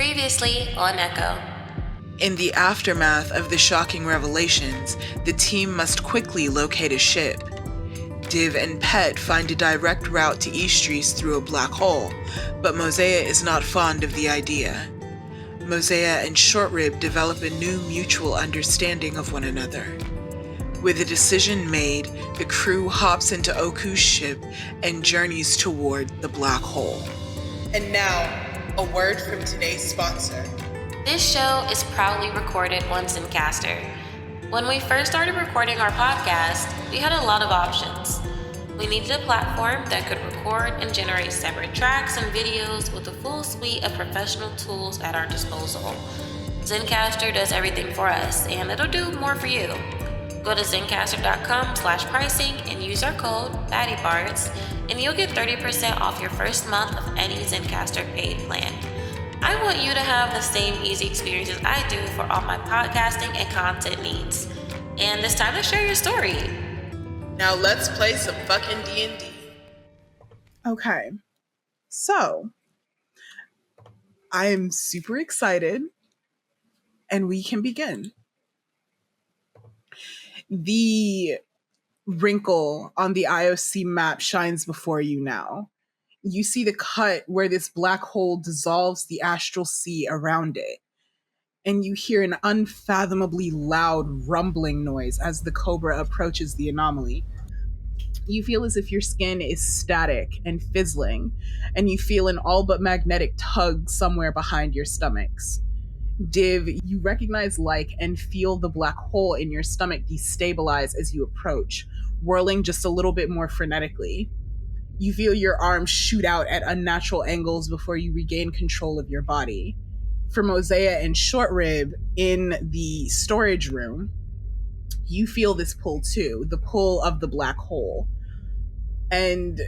Previously on Echo. In the aftermath of the shocking revelations, the team must quickly locate a ship. Div and Pet find a direct route to Eastries through a black hole, but Mozaeya is not fond of the idea. Mozaeya and Shortrib develop a new mutual understanding of one another. With a decision made, the crew hops into Oku's ship and journeys toward the black hole. And now, a word from today's sponsor. This show is proudly recorded on Zencastr. When we first started recording our podcast, we had a lot of options. We needed a platform that could record and generate separate tracks and videos with a full suite of professional tools at our disposal. Zencastr does everything for us, and it'll do more for you. Go to zencastr.com/pricing and use our code BaddieBards, and you'll get 30% off your first month of any Zencastr paid plan. I want you to have the same easy experience as I do for all my podcasting and content needs. And it's time to share your story. Now let's play some fucking D&D. Okay, so I am super excited, and we can begin. The wrinkle on the IOC map shines before you now. You see the cut where this black hole dissolves the astral sea around it. And you hear an unfathomably loud rumbling noise as the cobra approaches the anomaly. You feel as if your skin is static and fizzling, and you feel an all but magnetic tug somewhere behind your stomachs. Div, you recognize Like and feel the black hole in your stomach destabilize as you approach, whirling just a little bit more frenetically. You feel your arms shoot out at unnatural angles before you regain control of your body. For Mozaeya and Shortrib in the storage room, you feel this pull too, the pull of the black hole. And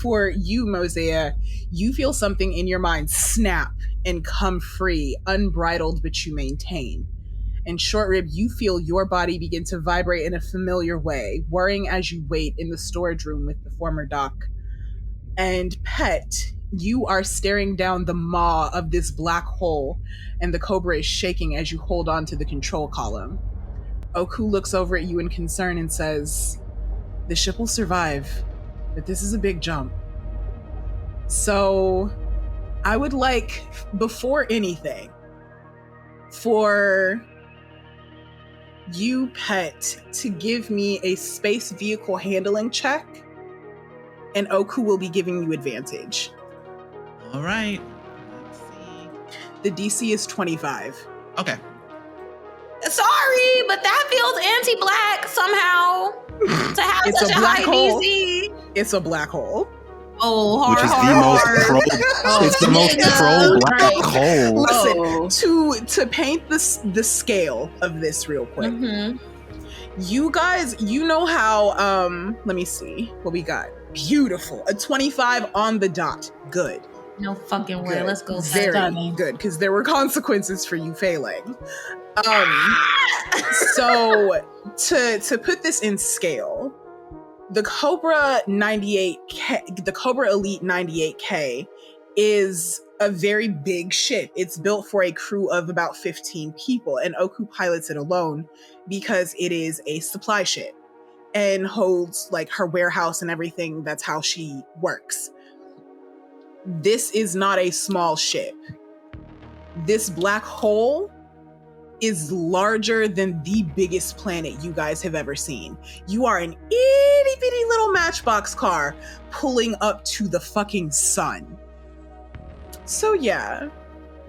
for you, Mozaeya, you feel something in your mind snap and come free, unbridled, but you maintain. And Shortrib, you feel your body begin to vibrate in a familiar way, whirring as you wait in the storage room with the former Doc. And Pet, you are staring down the maw of this black hole, and the cobra is shaking as you hold on to the control column. Oku looks over at you in concern and says, "The ship will survive, but this is a big jump. So I would like, before anything, for you, Pet, to give me a space vehicle handling check, and Oku will be giving you advantage." All right. Let's see. The DC is 25. Okay. Sorry, but that feels anti-black somehow. To have It's such a a black high hole. DC. It's a black hole. Oh, hard, Which is hard, the most hard. pro. It's the most pro black hole. Listen, to paint the scale of this real quick. Mm-hmm. You guys, you know how, let me see what we got. Beautiful. A 25 on the dot. Good. No fucking way. Good. Let's go. Very Stunning. good, because there were consequences for you failing. So to put this in scale, the Cobra 98K, the Cobra Elite 98K is a very big ship. It's built for a crew of about 15 people, and Oku pilots it alone because it is a supply ship and holds like her warehouse and everything. That's how she works. This is not a small ship. This black hole is larger than the biggest planet you guys have ever seen. You are an itty bitty little Matchbox car pulling up to the fucking sun. So yeah,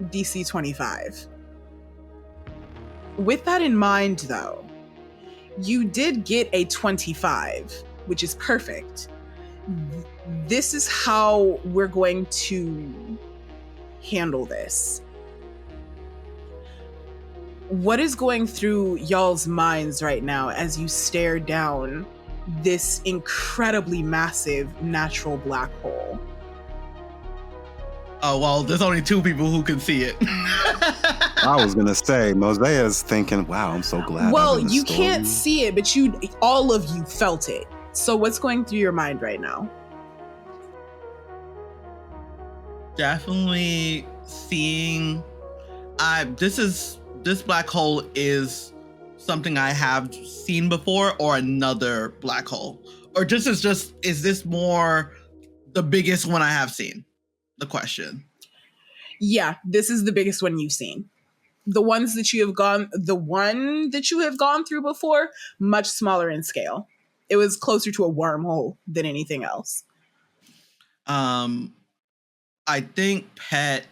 DC 25. With that in mind though, you did get a 25, which is perfect. This is how we're going to handle this. What is going through y'all's minds right now as you stare down this incredibly massive natural black hole? Oh, well, there's only two people who can see it. I was gonna say, Mozaeya's thinking, "Wow, I'm so glad." Well, I'm in the you story." can't see it, but all of you felt it. So what's going through your mind right now? Definitely seeing, this black hole is something I have seen before, or another black hole, or is this more the biggest one I have seen? The question. Yeah, this is the biggest one you've seen. The one that you have gone through before, much smaller in scale. It was closer to a wormhole than anything else. I think Pet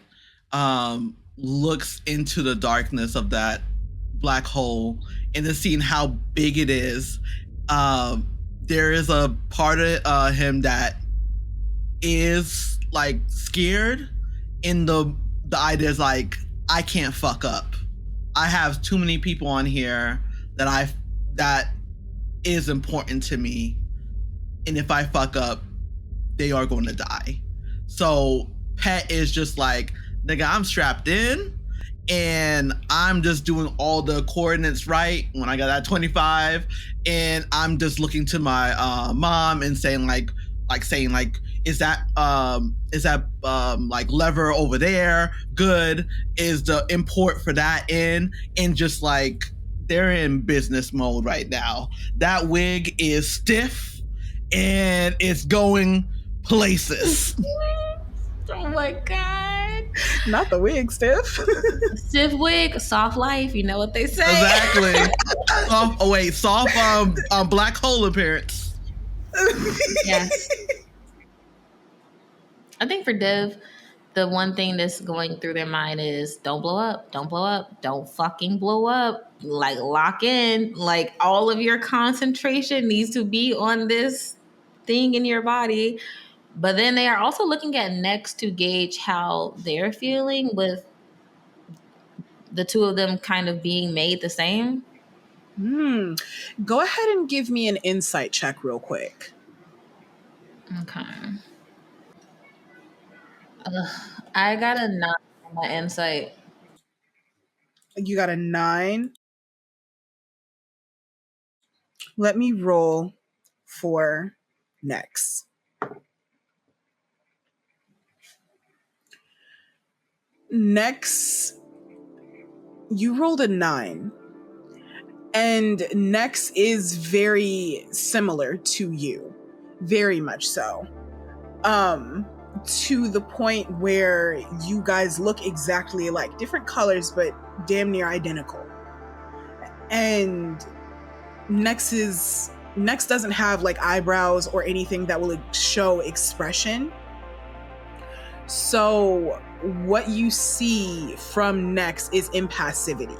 looks into the darkness of that black hole and then seeing how big it is. There is a part of him that is like scared, and the idea is like, I can't fuck up. I have too many people on here that is important to me, and if I fuck up, they are going to die. So Pet is just like, nigga, I'm strapped in, and I'm just doing all the coordinates right when I got that 25, and I'm just looking to my mom and saying like, is that like lever over there good? Is the import for that in? And just like, they're in business mode right now. That wig is stiff and it's going places. Oh my God. Not the wig, Stiff. Stiff wig, soft life. You know what they say. Exactly. Soft black hole appearance. Yes. I think for Div, the one thing that's going through their mind is don't blow up, don't fucking blow up. Like, lock in. Like, all of your concentration needs to be on this thing in your body. But then they are also looking at Next to gauge how they're feeling with the two of them kind of being made the same. Go ahead and give me an insight check real quick. Okay. I got a 9 on my insight. You got a 9. Let me roll for Next. Next, you rolled a 9. And Next is very similar to you. Very much so. To the point where you guys look exactly alike. Different colors, but damn near identical. And Next doesn't have like eyebrows or anything that will show expression. So what you see from Next is impassivity.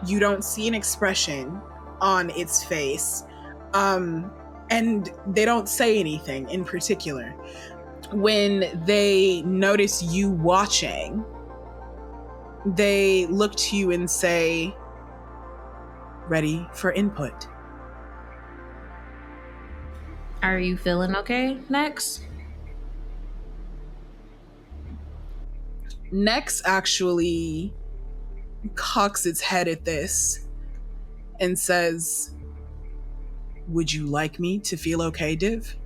You don't see an expression on its face. And they don't say anything in particular. When they notice you watching, they look to you and say, ready for input. Are you feeling okay, Next? Next actually cocks its head at this and says, would you like me to feel okay, Div?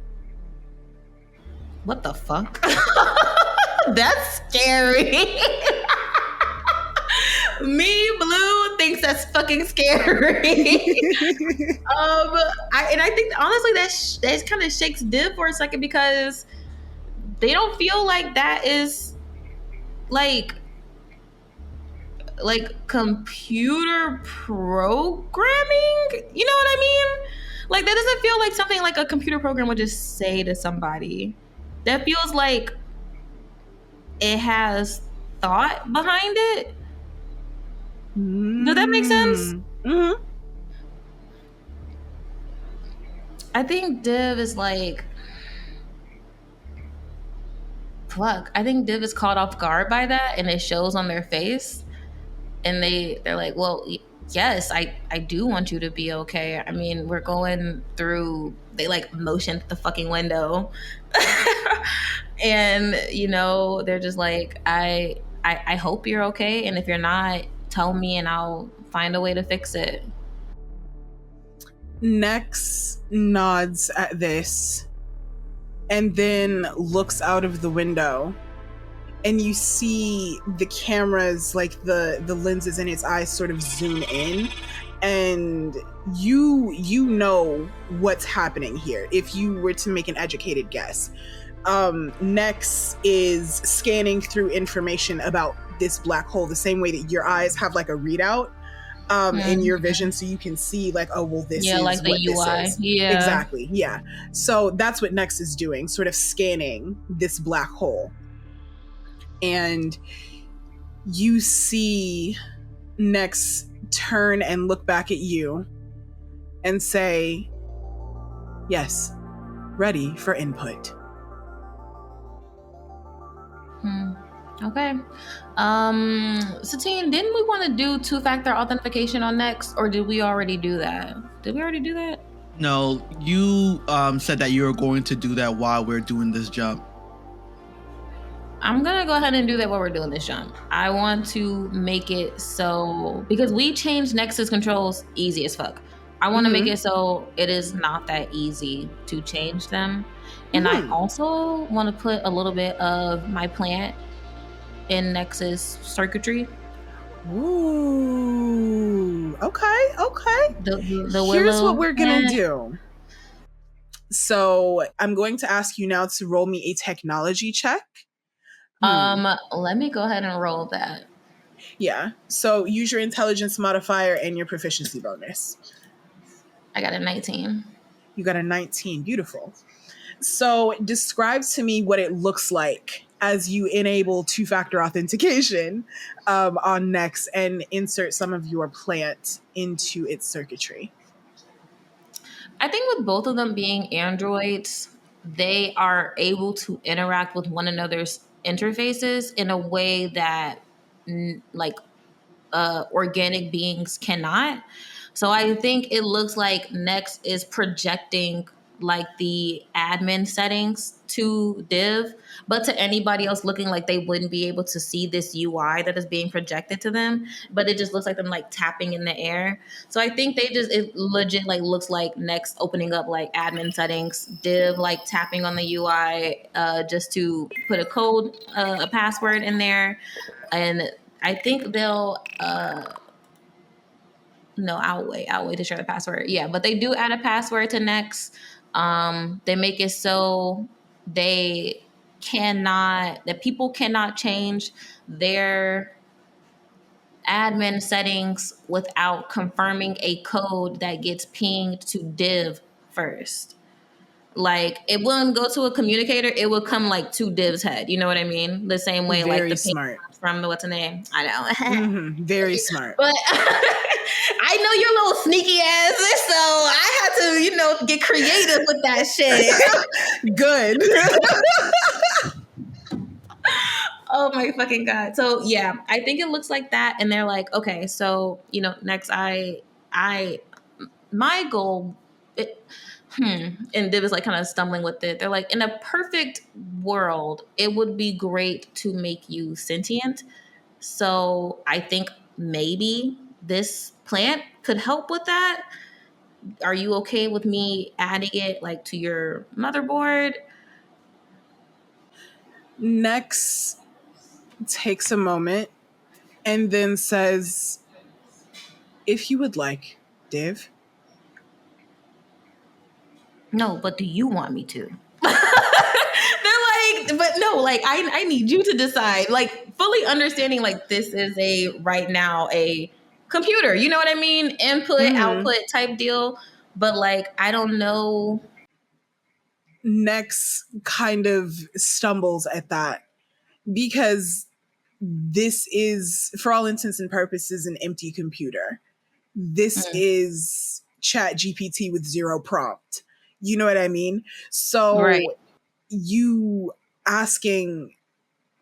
What the fuck? That's scary. Me, Blue, thinks that's fucking scary. I think honestly that kind of shakes Div for a second, because they don't feel like that is like computer programming. You know what I mean? Like, that doesn't feel like something like a computer program would just say to somebody. That feels like it has thought behind it. Does that make sense? Mm-hmm. I think Div is like, fuck. I think Div is caught off guard by that, and it shows on their face. And they're like, well, yes, I do want you to be okay. I mean, we're going through, they like motioned the fucking window. And, you know, they're just like, I hope you're okay. And if you're not, tell me and I'll find a way to fix it. Next nods at this and then looks out of the window and you see the cameras, like the lenses in its eyes sort of zoom in, and you know what's happening here if you were to make an educated guess. Nex is scanning through information about this black hole the same way that your eyes have like a readout in your vision, so you can see like, oh well, this is like the what UI. this is. Yeah, exactly. Yeah, so that's what Nex is doing, sort of scanning this black hole. And you see Nex turn and look back at you and say, yes, ready for input. Okay. Satine, didn't we want to do two-factor authentication on Nex, or did we already do that? Did we already do that? No, you said that you were going to do that while we're doing this jump. I'm gonna go ahead and do that while we're doing this jump. I want to make it so, because we changed Nexus controls easy as fuck. I want to make it so it is not that easy to change them. And I also want to put a little bit of my plant in Nexus circuitry. Ooh, okay. The Here's willow what we're gonna plant. do. So I'm going to ask you now to roll me a technology check. Let me go ahead and roll that. Yeah. So use your intelligence modifier and your proficiency bonus. I got a 19. You got a 19. Beautiful. So describe to me what it looks like as you enable two-factor authentication on Nex and insert some of your plant into its circuitry. I think with both of them being androids, they are able to interact with one another's interfaces in a way that organic beings cannot. So I think it looks like Nex is projecting like the admin settings to Div, but to anybody else looking like they wouldn't be able to see this UI that is being projected to them, but it just looks like them like tapping in the air. So I think it legit like looks like Nex opening up like admin settings, Div like tapping on the UI just to put a code, a password in there. And I think they'll no, I'll wait to share the password. Yeah, but they do add a password to Nex. They make it so that people cannot change their admin settings without confirming a code that gets pinged to Div first. Like, it wouldn't go to a communicator, it would come like to Div's head. You know what I mean? The same way Very like the smart. from the what's the name? I know. Very smart. But I know your little sneaky ass, so I had to, get creative with that shit. Good. Oh my fucking God. So yeah, I think it looks like that. And they're like, okay, so, next my goal, and Div is like kind of stumbling with it. They're like, in a perfect world, it would be great to make you sentient. So I think maybe this plant could help with that. Are you okay with me adding it like to your motherboard? Nex takes a moment and then says, if you would like, Div. No, but do you want me to? They're like, but no, like I need you to decide, like fully understanding like this is right now a computer, you know what I mean? Input, output type deal. But like, I don't know. Nex kind of stumbles at that because this is, for all intents and purposes, an empty computer. This is ChatGPT with zero prompt. You know what I mean? So you asking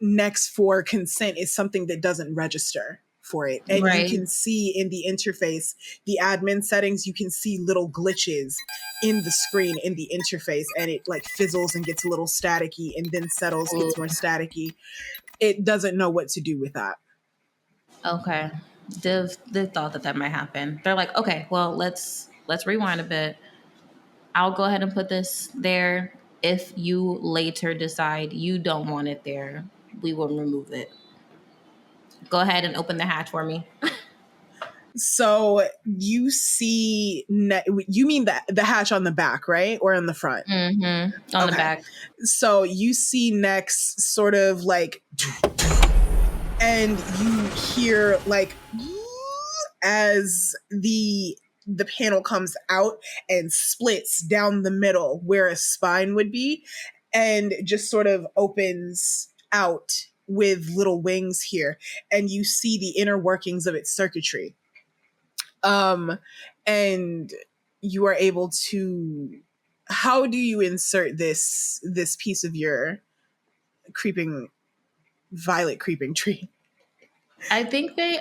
Nex for consent is something that doesn't register for it. And you can see in the interface, the admin settings, you can see little glitches in the screen, in the interface, and it like fizzles and gets a little staticky and then settles, gets more staticky. It doesn't know what to do with that. Okay. Div thought that might happen. They're like, okay, well, let's rewind a bit. I'll go ahead and put this there. If you later decide you don't want it there, we will remove it. Go ahead and open the hatch for me. So you see, you mean the hatch on the back, right? Or on the front? Mm-hmm. On the back. So you see Nex sort of like, and you hear like as the panel comes out and splits down the middle where a spine would be, and just sort of opens out with little wings here, and you see the inner workings of its circuitry. And you are able to, how do you insert this piece of your violet creeping tree? I think they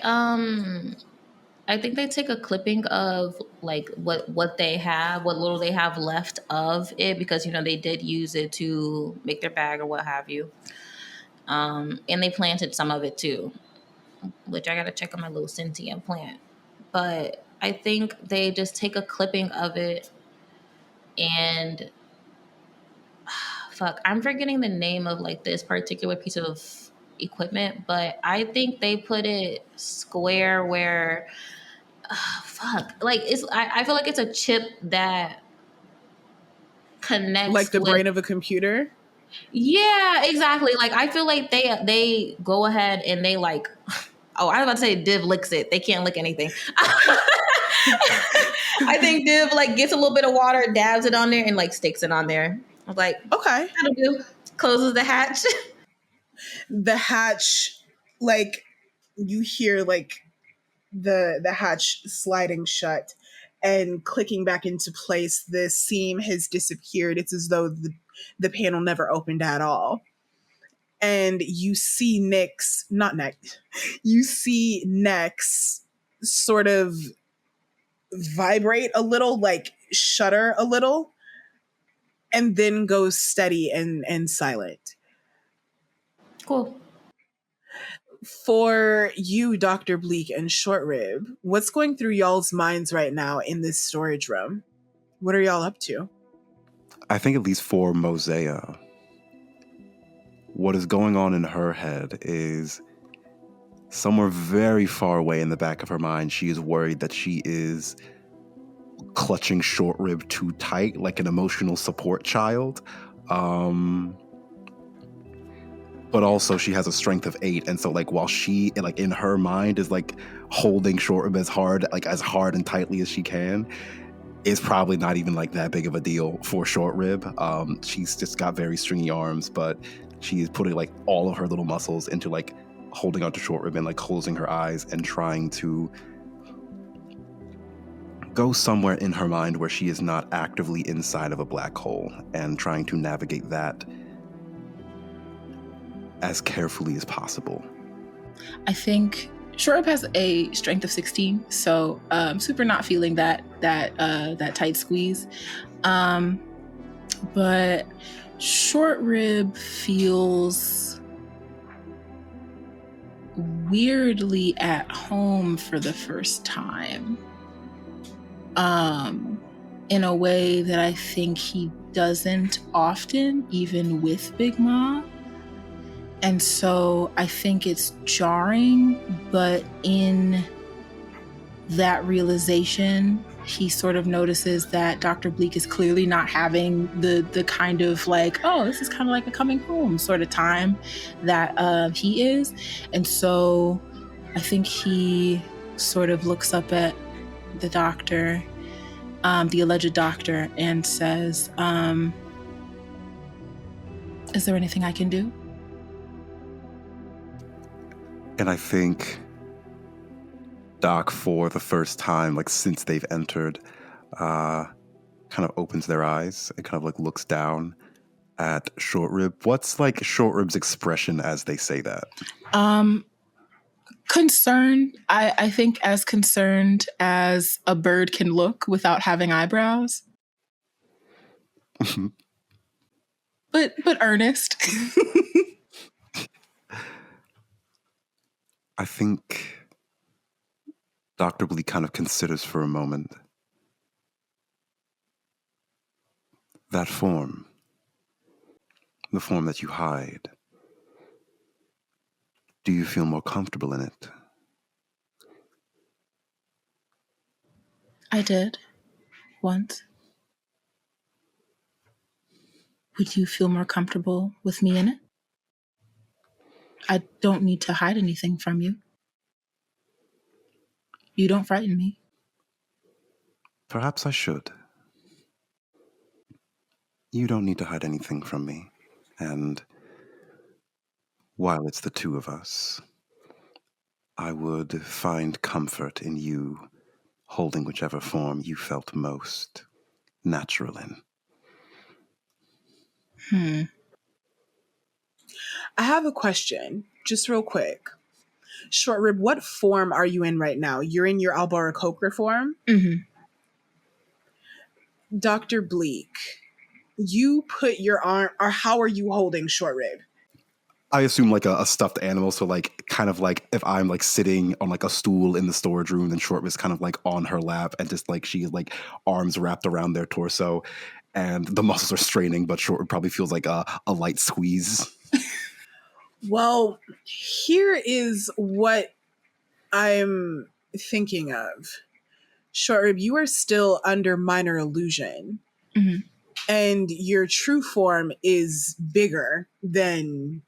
take a clipping of like what they have, what little they have left of it, because they did use it to make their bag or what have you. And they planted some of it too, which I gotta check on my little sentient plant. But I think they just take a clipping of it and fuck, I'm forgetting the name of like this particular piece of equipment, but I think they put it square where like I feel like it's a chip that connects like the with, brain of a computer. Yeah, exactly. Like I feel like they go ahead and they like, oh, I was about to say Div licks it. They can't lick anything. I think Div like gets a little bit of water, dabs it on there, and like sticks it on there. I was like, okay, that'll do. Closes the hatch. The hatch, like you hear like the hatch sliding shut and clicking back into place. The seam has disappeared. It's as though the panel never opened at all. And you see you see Nex sort of vibrate a little, like shudder a little, and then goes steady and silent. Cool. For you, Dr. Bleak and Short Rib, what's going through y'all's minds right now in this storage room? What are y'all up to? I think at least for Mozaeya, what is going on in her head is somewhere very far away in the back of her mind, she is worried that she is clutching Short Rib too tight, like an emotional support child. But also she has a strength of 8, and so like while she like in her mind is like holding Short Rib as hard and tightly as she can, it's probably not even like that big of a deal for Short Rib. She's just got very stringy arms, but she is putting like all of her little muscles into like holding onto Short Rib and like closing her eyes and trying to go somewhere in her mind where she is not actively inside of a black hole, and trying to navigate that as carefully as possible. I think Short Rib has a strength of 16, so super not feeling that tight squeeze. But Short Rib feels weirdly at home for the first time. In a way that I think he doesn't often, even with Big Ma. And so I think it's jarring, but in that realization, he sort of notices that Dr. Bleak is clearly not having the kind of like, oh, this is kind of like a coming home sort of time that he is. And so I think he sort of looks up at the doctor, the alleged doctor, and says, is there anything I can do? And I think Doc, for the first time, like since they've entered, kind of opens their eyes and kind of like looks down at Short Rib. What's like Short Rib's expression as they say that? Concern. I think as concerned as a bird can look without having eyebrows. but earnest. I think Dr. Bleak kind of considers for a moment. That form, the form that you hide, Do you feel more comfortable in it? I did. Once. Would you feel more comfortable with me in it? I don't need to hide anything from you. You don't frighten me. Perhaps I should. You don't need to hide anything from me. And while it's the two of us, I would find comfort in you holding whichever form you felt most natural in. I have a question, just real quick. Short Rib, what form are you in right now? You're in your Albara form? Mm-hmm. Dr. Bleak, you put your arm, or how are you holding Short Rib? I assume like a stuffed animal, so like kind of like if I'm like sitting on like a stool in the storage room, then Short was kind of like on her lap and just like she like arms wrapped around their torso and the muscles are straining, but Short probably feels like a light squeeze. Well, here is what I'm thinking of. Short Rib, you are still under minor illusion. Mm-hmm. And your true form is bigger than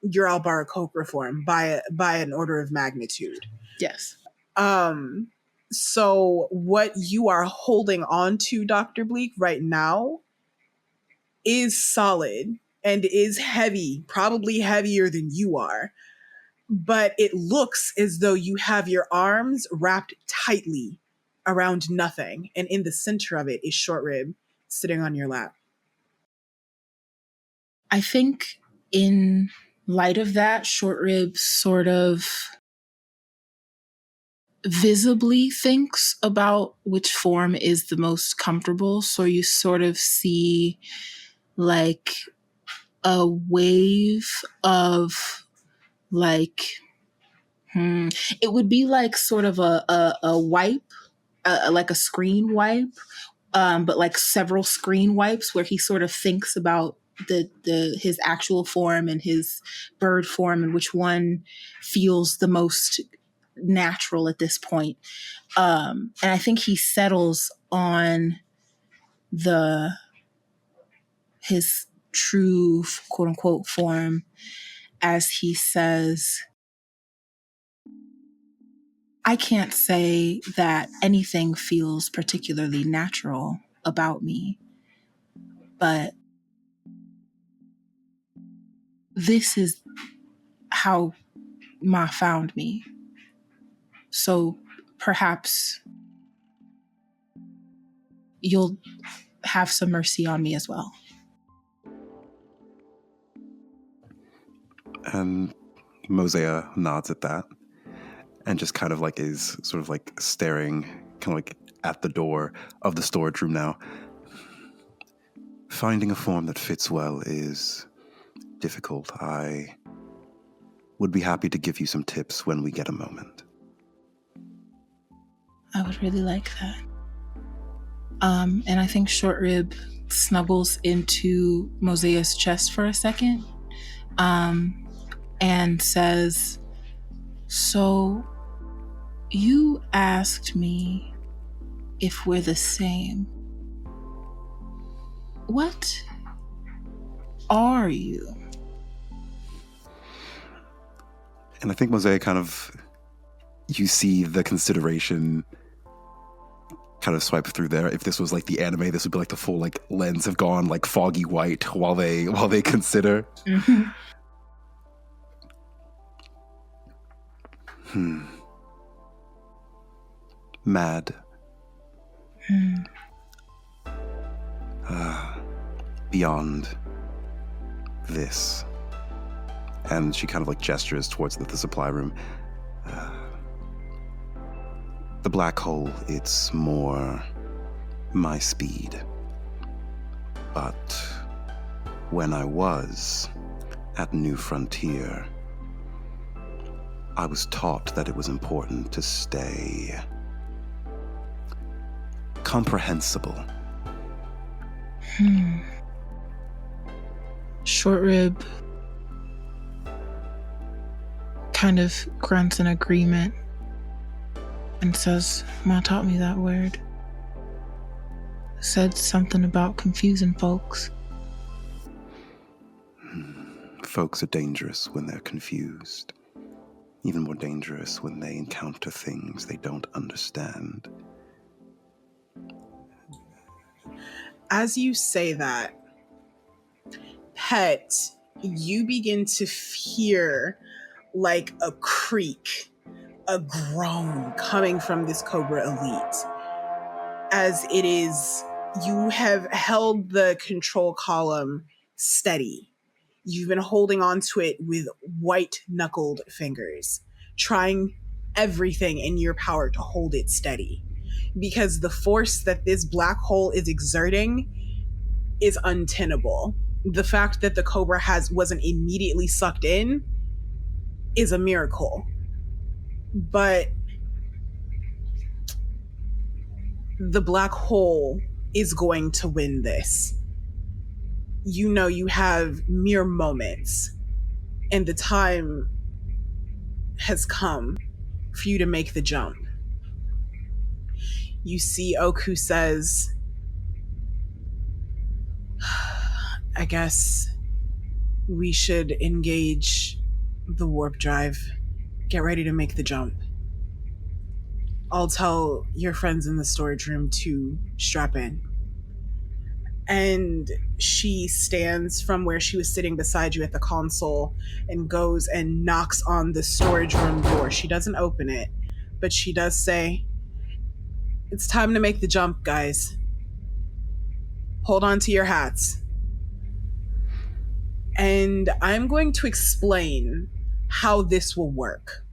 your Albara form by an order of magnitude. Yes. So what you are holding on to, Dr. Bleak, right now is solid and is heavy, probably heavier than you are. But it looks as though you have your arms wrapped tightly around nothing. And in the center of it is Short Rib sitting on your lap. I think in light of that, Short Rib sort of visibly thinks about which form is the most comfortable. So you sort of see like a wave of like, it would be like sort of a wipe, like a screen wipe, but like several screen wipes where he sort of thinks about his actual form and his bird form and which one feels the most natural at this point. And I think he settles on his true quote unquote form as he says, I can't say that anything feels particularly natural about me, but this is how Ma found me. So perhaps you'll have some mercy on me as well. And Mozaeya nods at that and just kind of like is sort of like staring kind of like at the door of the storage room now. Finding a form that fits well is difficult. I would be happy to give you some tips when we get a moment. I would really like that. And I think Short Rib snuggles into Mozaeya's chest for a second, and says, so you asked me if we're the same. What are you? And I think Mozaeya kind of, you see the consideration kind of swipe through there. If this was like the anime, this would be like the full like lens have gone like foggy white while they consider. Mm-hmm. Mad. Beyond this. And she kind of like gestures towards the supply room. The black hole, it's more my speed. But when I was at New Frontier, I was taught that it was important to stay comprehensible. Short Rib kind of grunts in agreement and says, Ma taught me that word. Said something about confusing folks. Folks are dangerous when they're confused. Even more dangerous when they encounter things they don't understand. As you say that, Pet, you begin to hear like a creak, a groan coming from this Cobra Elite. As it is, you have held the control column steady. You've been holding onto it with white-knuckled fingers, trying everything in your power to hold it steady. Because the force that this black hole is exerting is untenable. The fact that the Cobra wasn't immediately sucked in is a miracle. But the black hole is going to win this. You know you have mere moments, and the time has come for you to make the jump. You see Oku says, I guess we should engage the warp drive. Get ready to make the jump. I'll tell your friends in the storage room to strap in. And she stands from where she was sitting beside you at the console and goes and knocks on the storage room door. She doesn't open it, but she does say, it's time to make the jump, guys. Hold on to your hats. And I'm going to explain how this will work.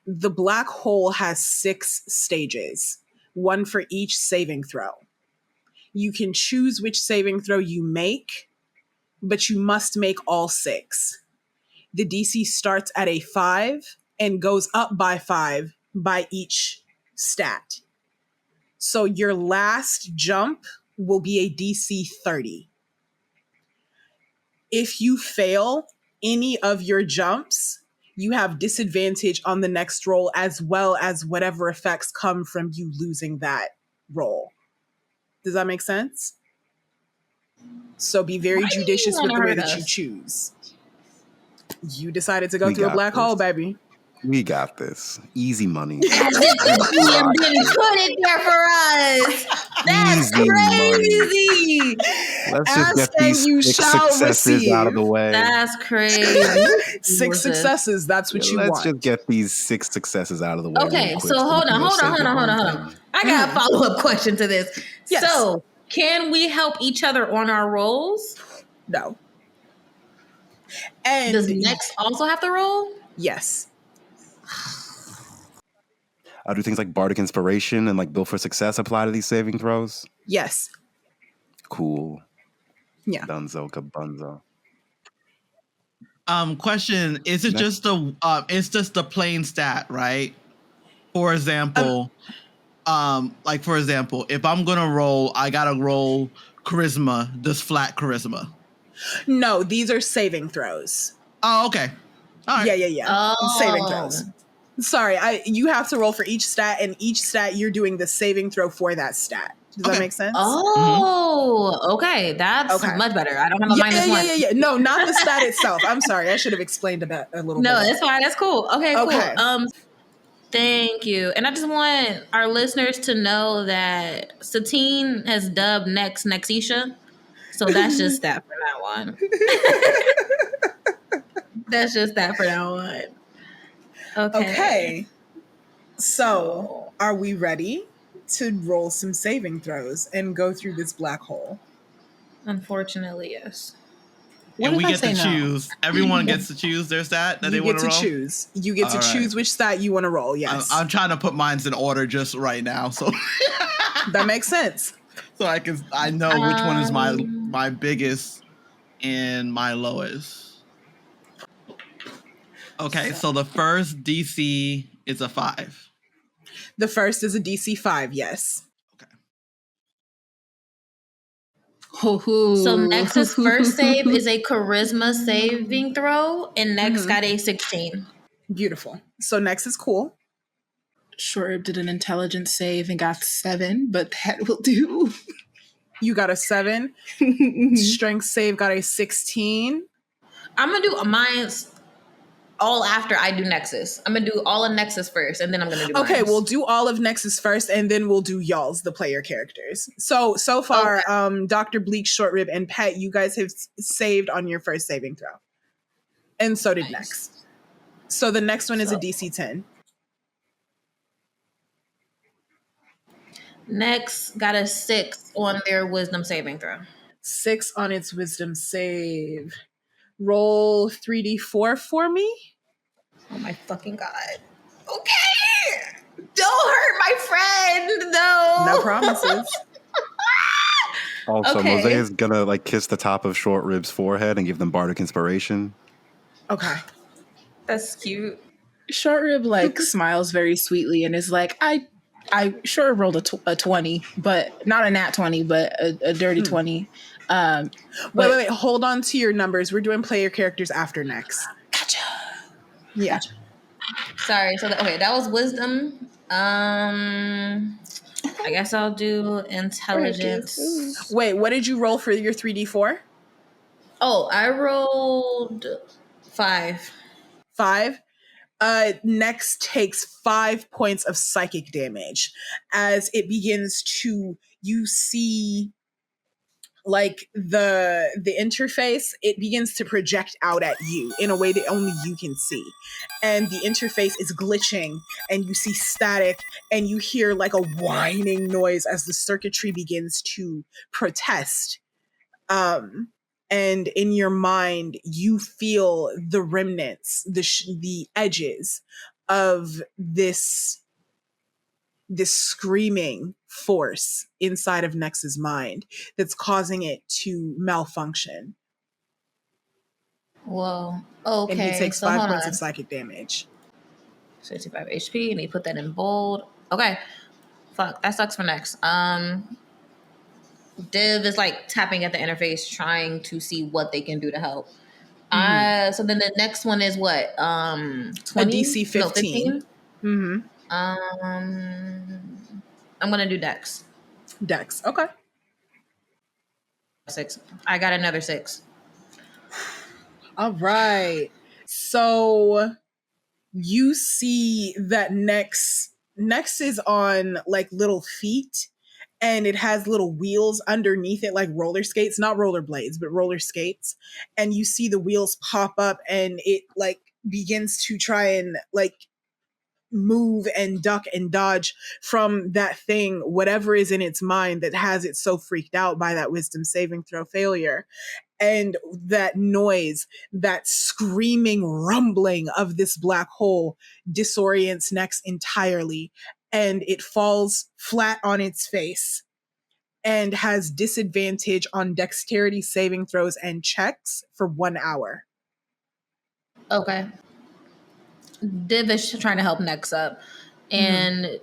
The black hole has 6 stages, one for each saving throw. You can choose which saving throw you make, but you must make all 6. The DC starts at a 5 and goes up by 5 by each stat. So your last jump will be a DC 30. If you fail any of your jumps, you have disadvantage on the next roll, as well as whatever effects come from you losing that roll. Does that make sense? So be very judicious with the way that you choose. You decided to go through a black hole, baby. We got this. Easy money. As if the DM didn't put it there for us. That's crazy. Let's just get these 6 successes out of the way. That's crazy. 6 successes. That's what you want. Let's just get these 6 successes out of the way. Okay, so hold on. I got a follow-up question to this. Yes. So, can we help each other on our rolls? No. And does Nex also have to roll? Yes. Do things like Bardic Inspiration and like Build for Success apply to these saving throws? Yes. Cool. Yeah. Dunzo kabunzo. Question: Is it just it's just the plain stat, right? For example, if I'm gonna roll, I gotta roll charisma, just flat charisma. No, these are saving throws. Oh, okay. All right. Yeah. Oh. Saving throws. Sorry, you have to roll for each stat, and each stat you're doing the saving throw for that stat. Does that make sense? Oh, okay. That's much better. I don't have a -1. Yeah. No, not the stat itself. I'm sorry. I should have explained a little bit. No, it's fine. That's cool. Okay, cool. Thank you. And I just want our listeners to know that Satine has dubbed Nexisha. So that's just that for that one. That's just that for that one. Okay. So, are we ready to roll some saving throws and go through this black hole? Unfortunately, yes. And we get to choose. Everyone gets to choose their stat that they want to roll? You get to choose which stat you want to roll, yes. I'm trying to put mine in order just right now, so that makes sense. So I know which one is my biggest and my lowest. Okay, so the first DC is a 5. The first is a DC 5, yes. Okay. So Nex's first save is a charisma saving throw, and Nex got a 16. Beautiful. So Nex is cool. Short Rib did an intelligence save and got 7, but that will do. You got a 7. Strength save got a 16. I'm gonna do mine's all after I do Nexus. I'm gonna do all of Nexus first, and then I'm gonna do Okay, mine's. we'll do all of Nexus first, and then we'll do y'all's, the player characters. So far, Dr. Bleak, Short Rib, and Pet, you guys have saved on your first saving throw. And so did Nex. So the next one is a DC 10. Nex got a 6 on their wisdom saving throw. 6 on its wisdom save. Roll 3d4 for me. Oh my fucking god. Okay. Don't hurt my friend, though. No promises. Also, Okay. Mozaeya is gonna like kiss the top of Short Rib's forehead and give them bardic inspiration. Okay. That's cute. Short Rib like smiles very sweetly and is like, I Short Rib rolled a 20, but not a nat 20, but a dirty 20. Wait. Hold on to your numbers. We're doing player characters after Nex. Gotcha. Yeah. Sorry. So that was wisdom. I guess I'll do intelligence. Wait, what did you roll for your 3d4? Oh, I rolled 5. 5. Nex takes 5 points of psychic damage as it begins to, you see like the interface, it begins to project out at you in a way that only you can see. And the interface is glitching and you see static and you hear like a whining noise as the circuitry begins to protest. And in your mind, you feel the remnants, the edges of this screaming force inside of Nex's mind that's causing it to malfunction. Whoa. Okay. And he takes so 5 hold points on. of psychic damage. 65 HP, and he put that in bold. Okay. Fuck, that sucks for Nex. Div is like tapping at the interface, trying to see what they can do to help. So then the next one is what? 20? A DC 15. No, 15? Mm-hmm. I'm gonna do Dex. Dex. Okay. 6. I got another 6. All right. So you see that Nex is on like little feet, and it has little wheels underneath it, like roller skates, not roller blades, but roller skates. And you see the wheels pop up and it like begins to try and like move and duck and dodge from that thing, whatever is in its mind that has it so freaked out by that wisdom saving throw failure. And that noise, that screaming rumbling of this black hole disorients Nex entirely, and it falls flat on its face and has disadvantage on dexterity saving throws and checks for 1 hour. Okay. Div is trying to help Nex up. And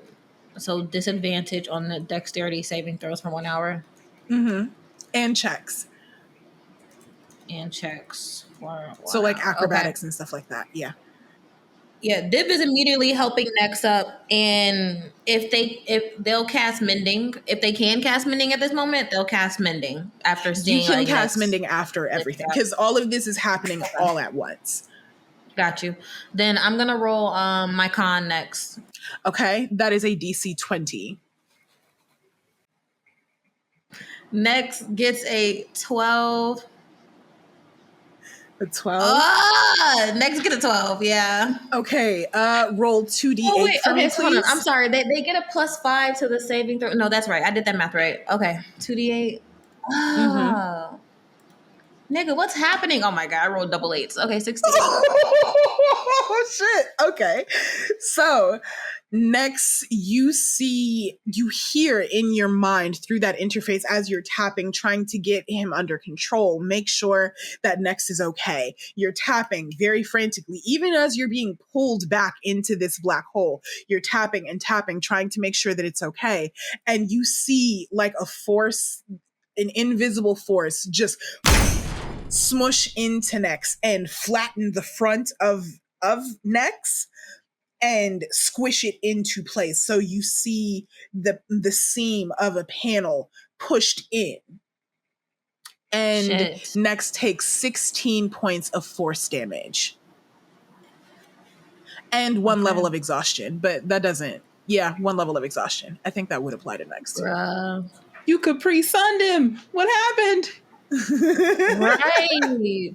so disadvantage on the dexterity saving throws for 1 hour. And checks. And checks for So like acrobatics okay. and stuff like that. Yeah. Yeah, Div is immediately helping Nex up, and if they'll cast Mending, if they can cast Mending at this moment, they'll cast Mending after seeing. You can like, cast Nex. Mending after everything because all of this is happening all at once. Got you. Then I'm gonna roll my con next. Okay, that is a DC 20. Nex gets a 12. A 12. Nex get a 12. Yeah. Okay. Roll 2d8 Oh wait. for me, Okay. Hold on. please. I'm sorry. They get a +5 to the saving throw. No, that's right. I did that math right. Okay. 2d8. Oh. Nigga, what's happening? Oh my god, I rolled double 8s. Okay, 16. Oh shit. Okay. So next you hear in your mind through that interface as you're tapping, trying to get him under control. Make sure that Nex is okay. You're tapping very frantically, even as you're being pulled back into this black hole. You're tapping and tapping, trying to make sure that it's okay. And you see like a force an invisible force just smush into Nex and flatten the front of Nex and squish it into place. So you see the seam of a panel pushed in. And Shit. Nex takes 16 points of force damage. And one level of exhaustion, but that doesn't. Yeah, one level of exhaustion. I think that would apply to Nex. You Capri-Sunned him. What happened? Right.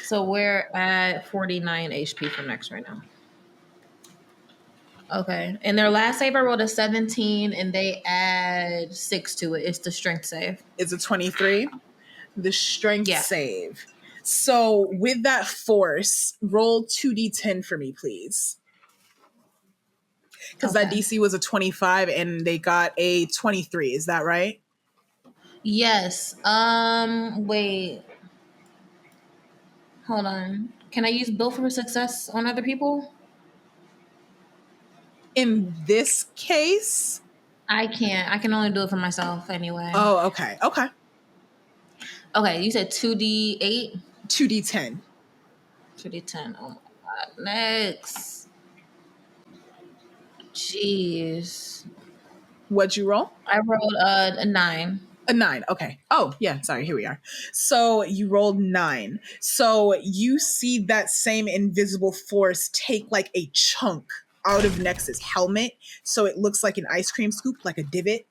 So we're at 49 HP for Nex right now. Okay. And their last save, I rolled a 17, and they add 6 to it. It's the strength save. It's a 23. The strength save. So with that force, roll 2d10 for me, please. Because that DC was a 25 and they got a 23. Is that right? Yes. Wait. Hold on. Can I use Build for Success on other people? In this case? I can't. I can only do it for myself anyway. Oh, okay. Okay. Okay, you said 2d8? 2d10. 2d10. Oh my god. Next. Jeez. What'd you roll? I rolled a 9. A 9. Okay. Oh, yeah. Sorry. Here we are. So you rolled 9. So you see that same invisible force take like a chunk out of Nex's helmet. So it looks like an ice cream scoop, like a divot.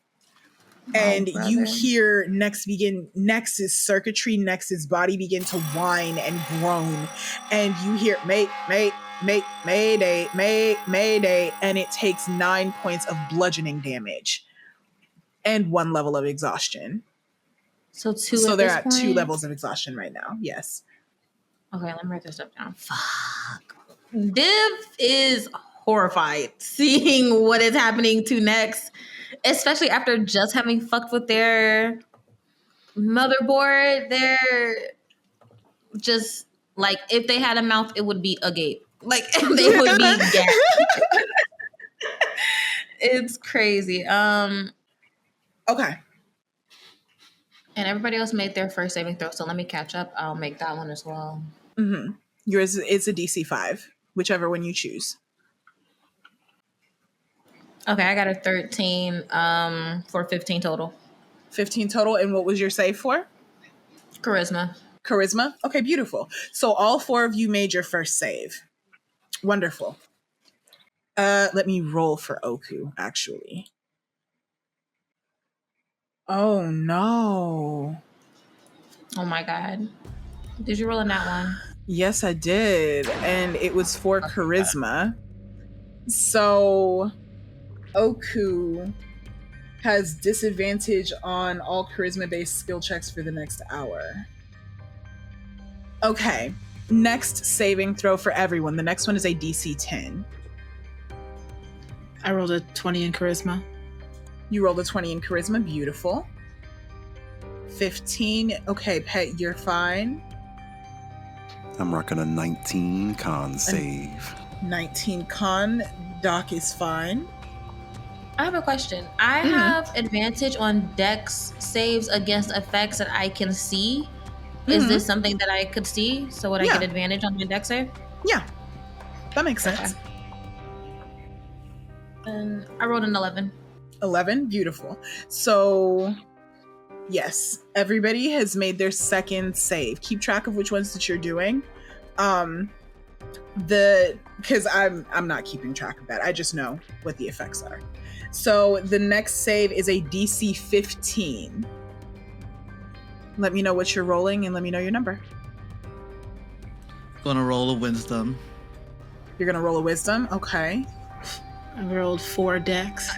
And you hear Nex's circuitry, Nex's body begin to whine and groan. And you hear, mayday, and it takes 9 points of bludgeoning damage and 1 level of exhaustion. So 2. So they're at 2 levels of exhaustion right now. Yes. Okay, let me write this stuff down. Fuck. Div is horrified seeing what is happening to Nex, especially after just having fucked with their motherboard. They're just like, if they had a mouth, it would be agape. Like, they would be gagged. It's crazy. Okay. And everybody else made their first saving throw, so let me catch up. I'll make that one as well. Mm-hmm. Yours is a DC 5, whichever one you choose. Okay, I got a 13 for 15 total. 15 total, and what was your save for? Charisma. Charisma? Okay, beautiful. So all 4 of you made your first save. Wonderful. Let me roll for Oku, actually. Oh, no. Oh, my God. Did you roll a nat one? Yes, I did. And it was for charisma. So Oku has disadvantage on all charisma-based skill checks for the next hour. Okay. Next saving throw for everyone. The next one is a DC 10. I rolled a 20 in charisma. You rolled a 20 in charisma. Beautiful. 15. Okay, Pet, you're fine. I'm rocking a 19 con save. 19 con. Doc is fine. I have a question. I have advantage on dex saves against effects that I can see. Is this something that I could see? So would I get advantage on my dex save? Yeah. That makes sense. Okay. And I rolled an 11. 11? Beautiful. So, yes, everybody has made their second save. Keep track of which ones that you're doing. Because I'm not keeping track of that. I just know what the effects are. So the next save is a DC 15. Let me know what you're rolling and let me know your number. Gonna roll a wisdom. You're gonna roll a wisdom? Okay. I rolled 4 dex.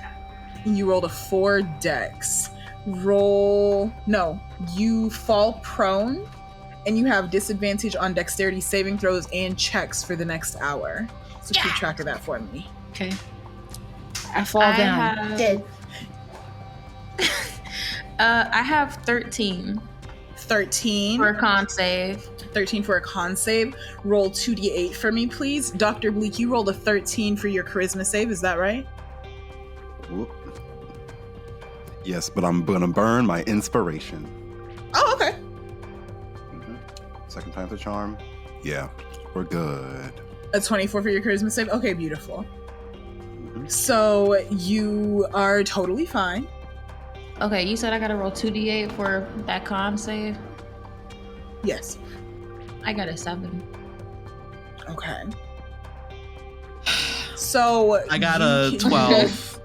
You rolled a 4 dex. You fall prone and you have disadvantage on dexterity saving throws and checks for the next hour. So keep track of that for me. Okay. I fall down. Dead. I have 13. 13 for a con save. 13 for a con save. Roll 2d8 for me, please. Dr. Bleak, you rolled a 13 for your charisma save. Is that right? Yes, but I'm gonna burn my inspiration. Oh, okay. Second time's a charm. Yeah, we're good. A 24 for your charisma save? Okay, beautiful. So you are totally fine. Okay, you said I gotta roll 2d8 for that con save? Yes. I got a 7. Okay. So I got a 12.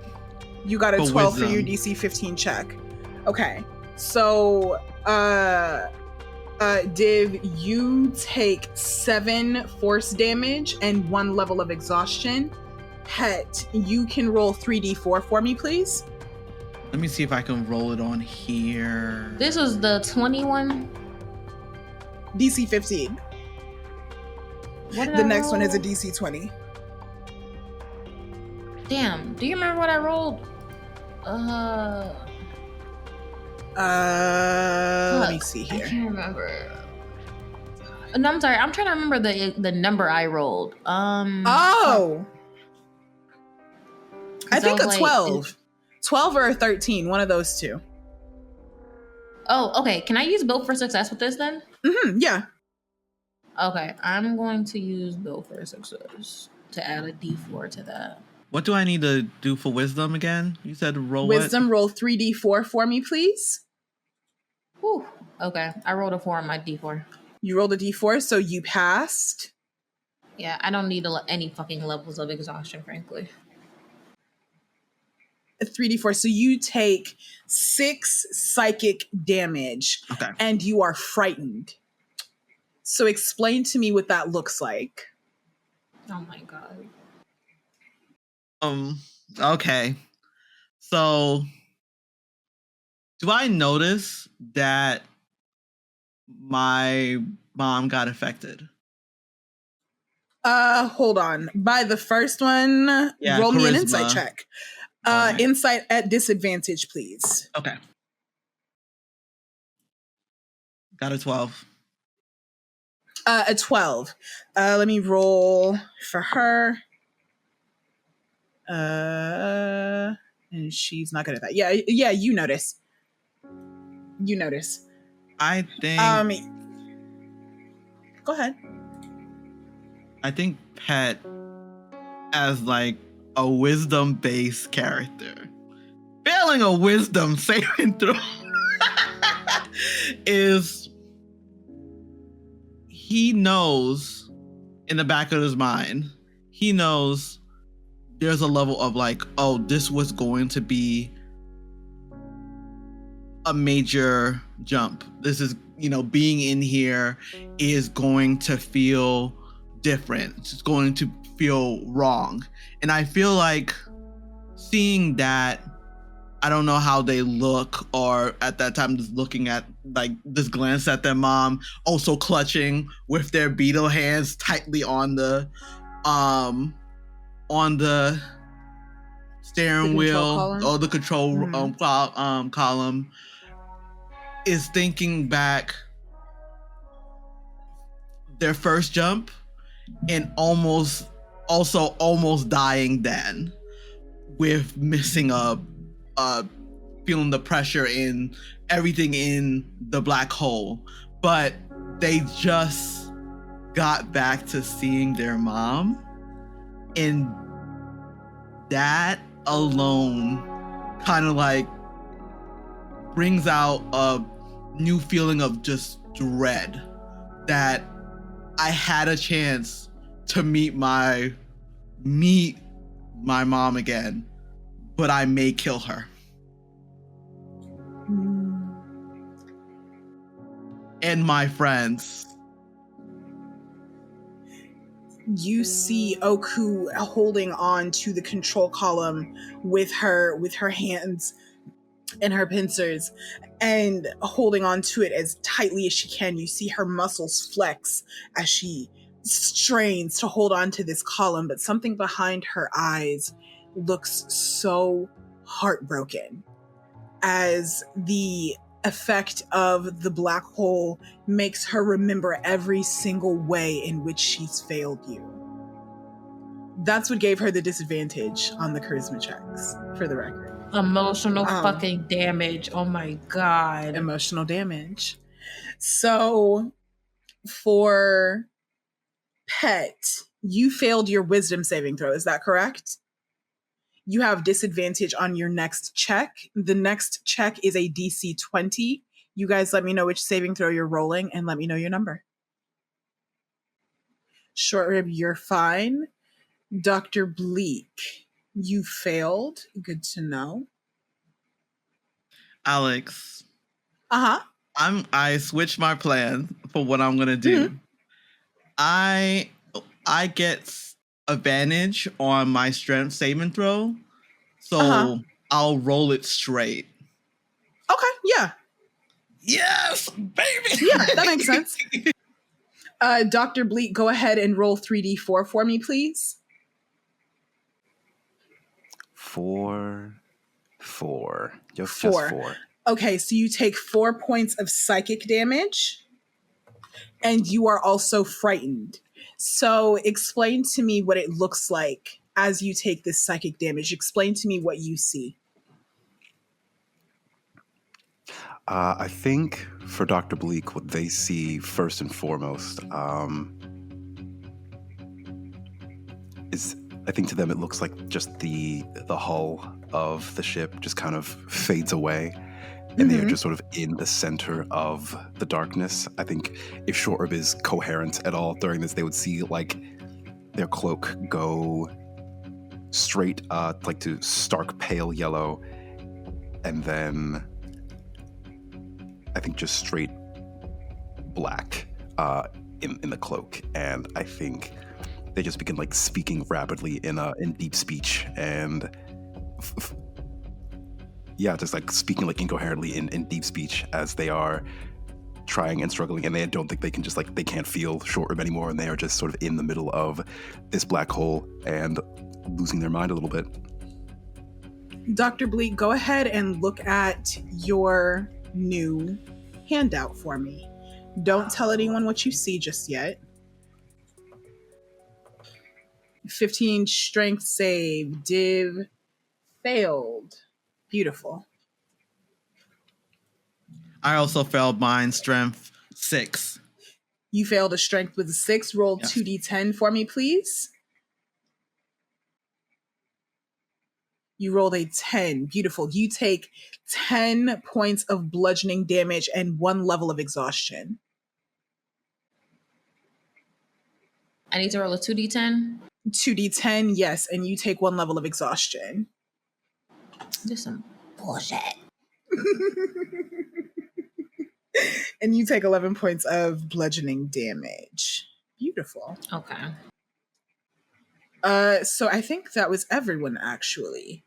You got a For 12 wisdom. for your DC 15 check. Okay. So Div, you take 7 force damage and 1 level of exhaustion. Pet, you can roll 3d4 for me, please. Let me see if I can roll it on here. This was the 21. DC 15. What did The I next one is a roll? DC 20. Damn, do you remember what I rolled? Let me see I here. can't remember. No, I'm sorry. I'm trying to remember the number I rolled. Oh! I think I a was like, 12. 12 or a 13, one of those two. Oh, okay. Can I use Built for Success with this then? Yeah. Okay, I'm going to use Built for Success to add a D4 to that. What do I need to do for wisdom again? You said roll Wisdom, roll 3d4 for me, please. Whew. Okay, I rolled a 4 on my D4. You rolled a d4, so you passed. Yeah, I don't need any fucking levels of exhaustion, frankly. A 3d4, so you take 6 psychic damage, Okay. and you are frightened. So explain to me what that looks like. Oh my god. Okay. So do I notice that my mom got affected? Hold on. By the first one, Yeah, roll me an charisma. insight check. Alright. Insight at disadvantage, please. Okay. Got a 12. A 12. Let me roll for her. And she's not good at that. Yeah, you notice. You notice. I think Go ahead. I think Pet as like a wisdom based character. Failing a wisdom saving throw is he knows in the back of his mind, he knows there's a level of like, oh, this was going to be a major jump. This is, being in here is going to feel different. It's going to feel wrong. And I feel like seeing that, I don't know how they look, or at that time just looking at like this glance at their mom, also clutching with their beetle hands tightly on the steering wheel column? or the control column, is thinking back their first jump and almost dying then with missing feeling the pressure in everything in the black hole. But they just got back to seeing their mom, and that alone kind of like brings out a new feeling of just dread that I had a chance to meet my mom again, but I may kill her. And my friends. You see Oku holding on to the control column with her hands and her pincers, and holding on to it as tightly as she can. You see her muscles flex as she strains to hold on to this column, but something behind her eyes looks so heartbroken as the effect of the black hole makes her remember every single way in which she's failed you. That's what gave her the disadvantage on the charisma checks, for the record. Emotional Um, fucking damage. Oh my god. Emotional damage. So for Pet, you failed your wisdom saving throw. Is that correct? You have disadvantage on your next check. The next check is a DC 20. You guys let me know which saving throw you're rolling and let me know your number. Short Rib, you're fine. Dr. Bleak, you failed. Good to know. Alex, Uh-huh. I switched my plan for what I'm gonna do. I get advantage on my strength saving throw, so I'll roll it straight. Okay, yeah. Yes, baby. Yeah, that makes sense. Dr. Bleak, go ahead and roll 3d4 for me, please. 4. Just 4. Okay, so you take 4 points of psychic damage, and you are also frightened. So explain to me what it looks like as you take this psychic damage. Explain to me what you see. I think for Dr. Bleak, what they see first and foremost is, I think to them it looks like just the hull of the ship just kind of fades away, and they are just sort of in the center of the darkness. I think if Short Rib is coherent at all during this, they would see like their cloak go straight like to stark pale yellow, and then I think just straight black in the cloak. And I think they just begin like speaking rapidly in deep speech, and just like speaking like incoherently in deep speech as they are trying and struggling, and they don't think they can just like, they can't feel Short Rib anymore, and they are just sort of in the middle of this black hole and losing their mind a little bit. Dr. Bleak, go ahead and look at your new handout for me. Don't tell anyone what you see just yet. 15 strength save. Div failed. Beautiful. I also failed mine, strength 6. You failed a strength with a 6. Roll Yes. 2d10 for me, please. You rolled a 10. Beautiful. You take 10 points of bludgeoning damage and 1 level of exhaustion. I need to roll a 2d10. 2d10, yes, and you take 1 level of exhaustion. Just some bullshit. And you take 11 points of bludgeoning damage. Beautiful. Okay. So I think that was everyone, actually.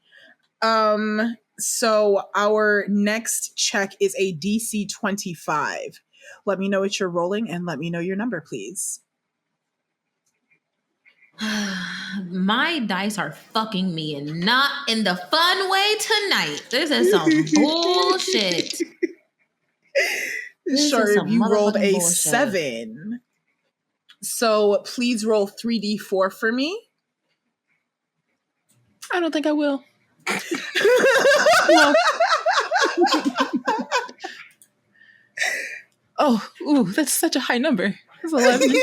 So our next check is a DC 25. Let me know what you're rolling and let me know your number, please. My dice are fucking me, and not in the fun way tonight. This is some bullshit. This is Sure, some you rolled motherfucking a bullshit. 7. So please roll 3d4 for me. I don't think I will. No. That's such a high number. That's 11.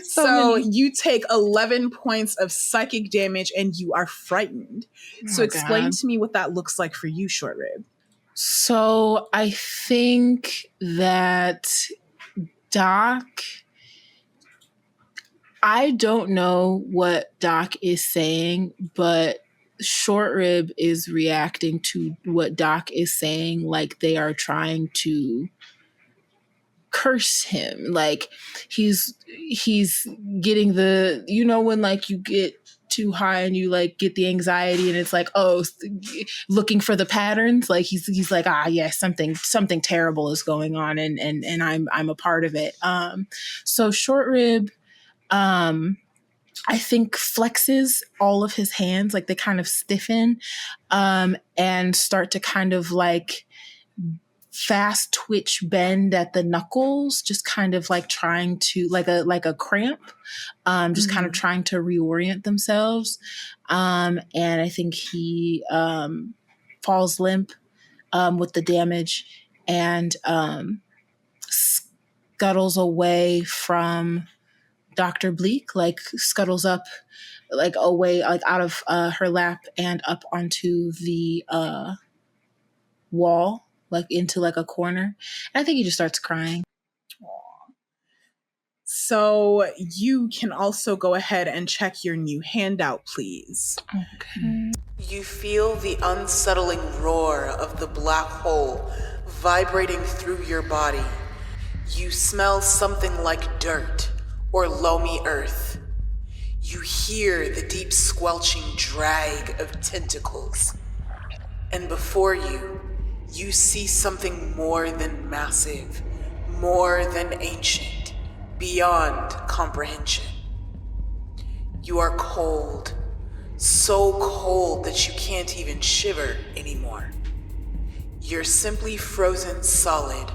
So many. you take 11 points of psychic damage and you are frightened. So Oh, explain God. to me what that looks like for you, Short Rib. So I think that Doc, I don't know what Doc is saying, but Short Rib is reacting to what Doc is saying like they are trying to curse him. Like he's getting the, you know, when like you get too high and you like get the anxiety and it's like, oh, looking for the patterns. Like he's like, yes, something terrible is going on and I'm a part of it. So Short Rib, I think flexes all of his hands, like they kind of stiffen, and start to kind of like fast twitch bend at the knuckles, just kind of like trying to like a cramp, just kind of trying to reorient themselves. And I think he falls limp with the damage and scuttles away from Dr. Bleak, like scuttles up, like away, like out of her lap and up onto the wall, like into like a corner. And I think he just starts crying. Aww. So you can also go ahead and check your new handout, please. Okay. You feel the unsettling roar of the black hole vibrating through your body. You smell something like dirt or loamy earth. You hear the deep squelching drag of tentacles. And before you, you see something more than massive, more than ancient, beyond comprehension. You are cold, so cold that you can't even shiver anymore. You're simply frozen solid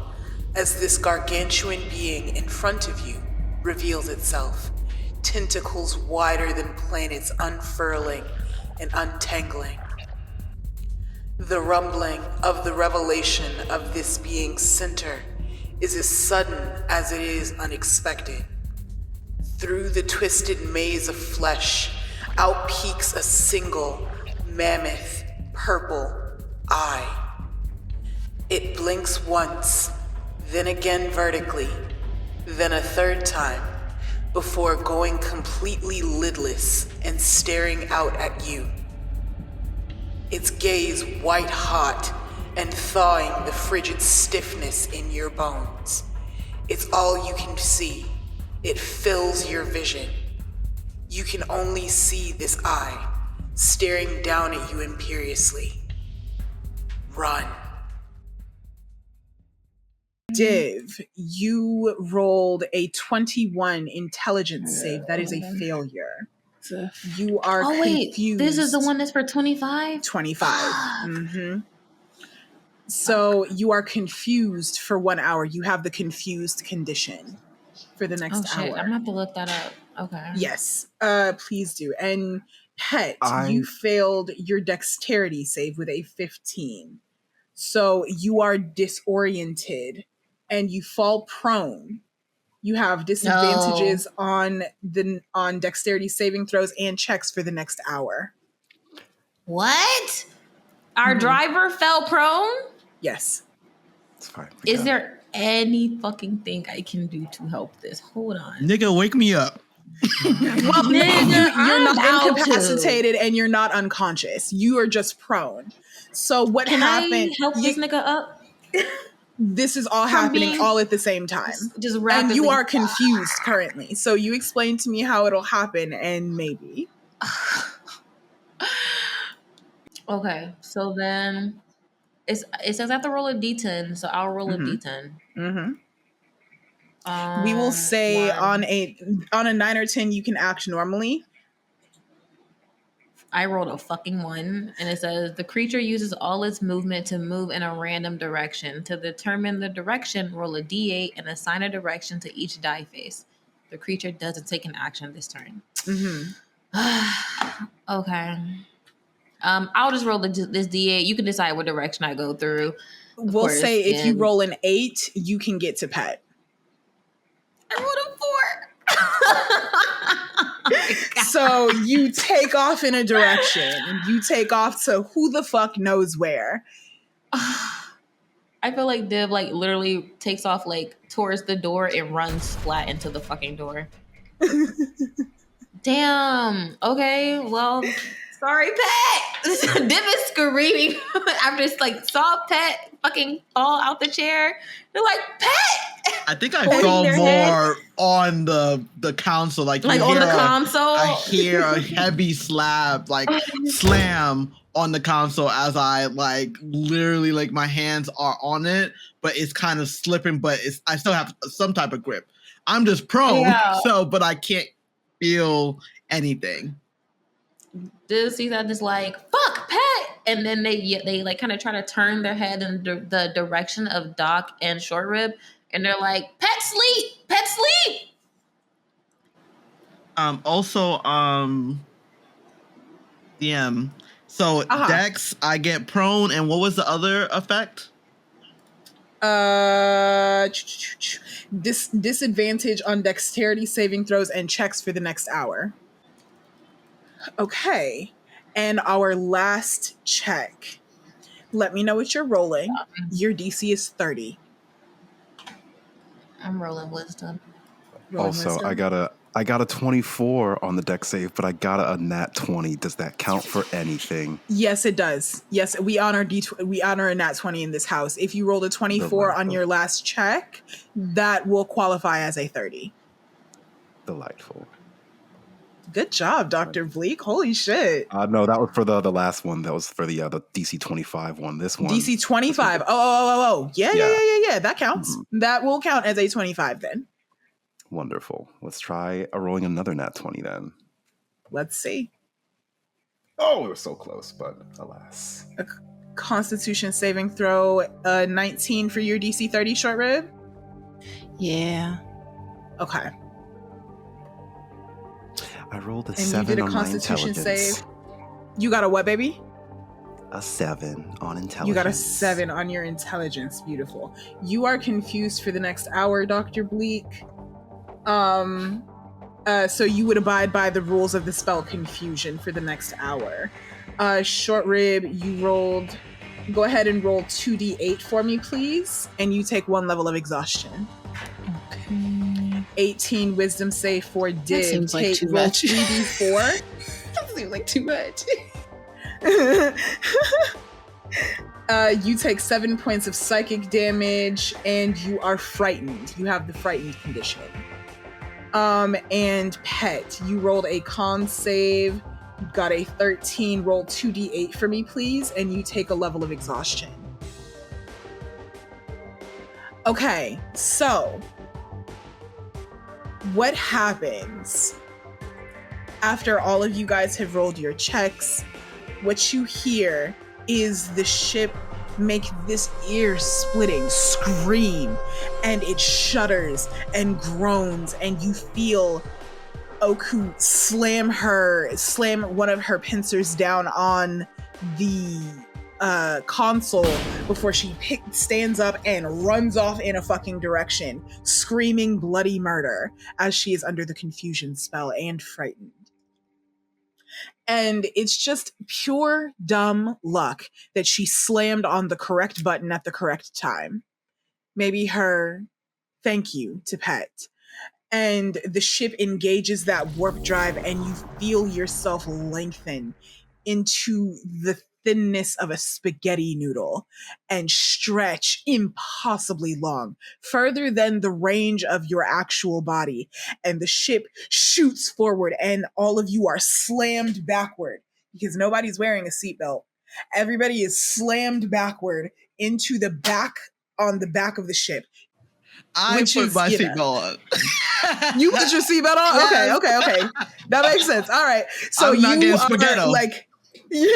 as this gargantuan being in front of you reveals itself, tentacles wider than planets unfurling and untangling. The rumbling of the revelation of this being's center is as sudden as it is unexpected. Through the twisted maze of flesh, out peeks a single, mammoth, purple eye. It blinks once, then again vertically, then a third time, before going completely lidless and staring out at you. Its gaze white hot and thawing the frigid stiffness in your bones. It's all you can see. It fills your vision. You can only see this eye staring down at you imperiously. Run. Div, you rolled a 21 intelligence save. That is a failure. You are confused. This is the one that's for 25? 25. So you are confused for 1 hour. You have the confused condition for the next hour. I'm gonna have to look that up. Okay. Yes, please do. And Pet, you failed your dexterity save with a 15. So you are disoriented and you fall prone. You have disadvantages on dexterity saving throws and checks for the next hour. What? Our driver fell prone? Yes. It's fine. Is there any fucking thing I can do to help this? Hold on. Nigga, wake me up. Well, Nigga, you're not I'm incapacitated and you're not unconscious. You are just prone. So what happened? Can I help this nigga up? This is all happening all at the same time. Just rapidly. And you are confused currently. So you explain to me how it'll happen and maybe. Okay, so then it says I have to roll a d10, so I'll roll a d10. We will say on a 9 or 10 you can act normally. I rolled a fucking 1, and it says the creature uses all its movement to move in a random direction. To determine the direction, roll a d8 and assign a direction to each die face. The creature doesn't take an action this turn. Okay. I'll just roll this d8. You can decide what direction I go through. We'll say if you roll an 8, you can get to Pet. I rolled a 4. So you take off in a direction. You take off to who the fuck knows where. I feel like Div like literally takes off like towards the door and runs flat into the fucking door. Damn. Okay. Well, sorry, Pet. Div is screaming after it's like saw Pet fucking fall out the chair. They're like, Pet. I think I felt more on the console, like on the console. I hear a heavy slab, like slam on the console as I like literally like my hands are on it, but it's kind of slipping. But I still have some type of grip. I'm just prone, but I can't feel anything. This sees that just like fuck Pet. and then they like kind of try to turn their head in the direction of Doc and Short Rib, and they're like, "Pet sleep, pet sleep." Also, DM. So Dex, I get prone, and what was the other effect? Disadvantage on dexterity saving throws and checks for the next hour. Okay. And our last check. Let me know what you're rolling. Your DC is 30. I'm rolling wisdom. I got a 24 on the dex save, but I got a nat 20. Does that count for anything? Yes, it does. Yes, we honor a nat 20 in this house. If you rolled a 24 on your last check, that will qualify as a 30. Delightful. Good job, Dr. Bleak. Holy shit. No, that was for the last one. That was for the DC 25 one. This one. DC 25. Oh. Yeah. That counts. Mm-hmm. That will count as a 25 then. Wonderful. Let's try rolling another nat 20 then. Let's see. Oh, we were so close, but alas. A Constitution saving throw, 19 for your DC 30, Short Rib? Yeah. Okay. I rolled a and 7 you did a on Constitution my intelligence. save. You got a what, baby? A 7 on intelligence. You got a 7 on your intelligence. Beautiful. You are confused for the next hour, Dr. Bleak. So you would abide by the rules of the spell Confusion for the next hour. Short Rib, go ahead and roll 2d8 for me, please. And you take 1 level of exhaustion. Okay. 18 wisdom save for Div. That seems like too much. 3d4. That seems like too much. You take 7 points of psychic damage, and you are frightened. You have the frightened condition. And Pet, you rolled a con save. You got a 13. Roll 2d8 for me, please, and you take a level of exhaustion. Okay, so what happens after all of you guys have rolled your checks? What you hear is the ship make this ear-splitting scream, and it shudders and groans, and you feel Oku slam one of her pincers down on the console before she stands up and runs off in a fucking direction, screaming bloody murder as she is under the confusion spell and frightened. And it's just pure dumb luck that she slammed on the correct button at the correct time. Maybe her thank you to Pet. And the ship engages that warp drive, and you feel yourself lengthen into the thinness of a spaghetti noodle and stretch impossibly long, further than the range of your actual body. And the ship shoots forward, and all of you are slammed backward because nobody's wearing a seatbelt. Everybody is slammed backward into the back of the ship. I put my seatbelt on. You put your seatbelt on? Yes. Okay. That makes sense. All right. So I'm not you spaghetto. Are like, yeah,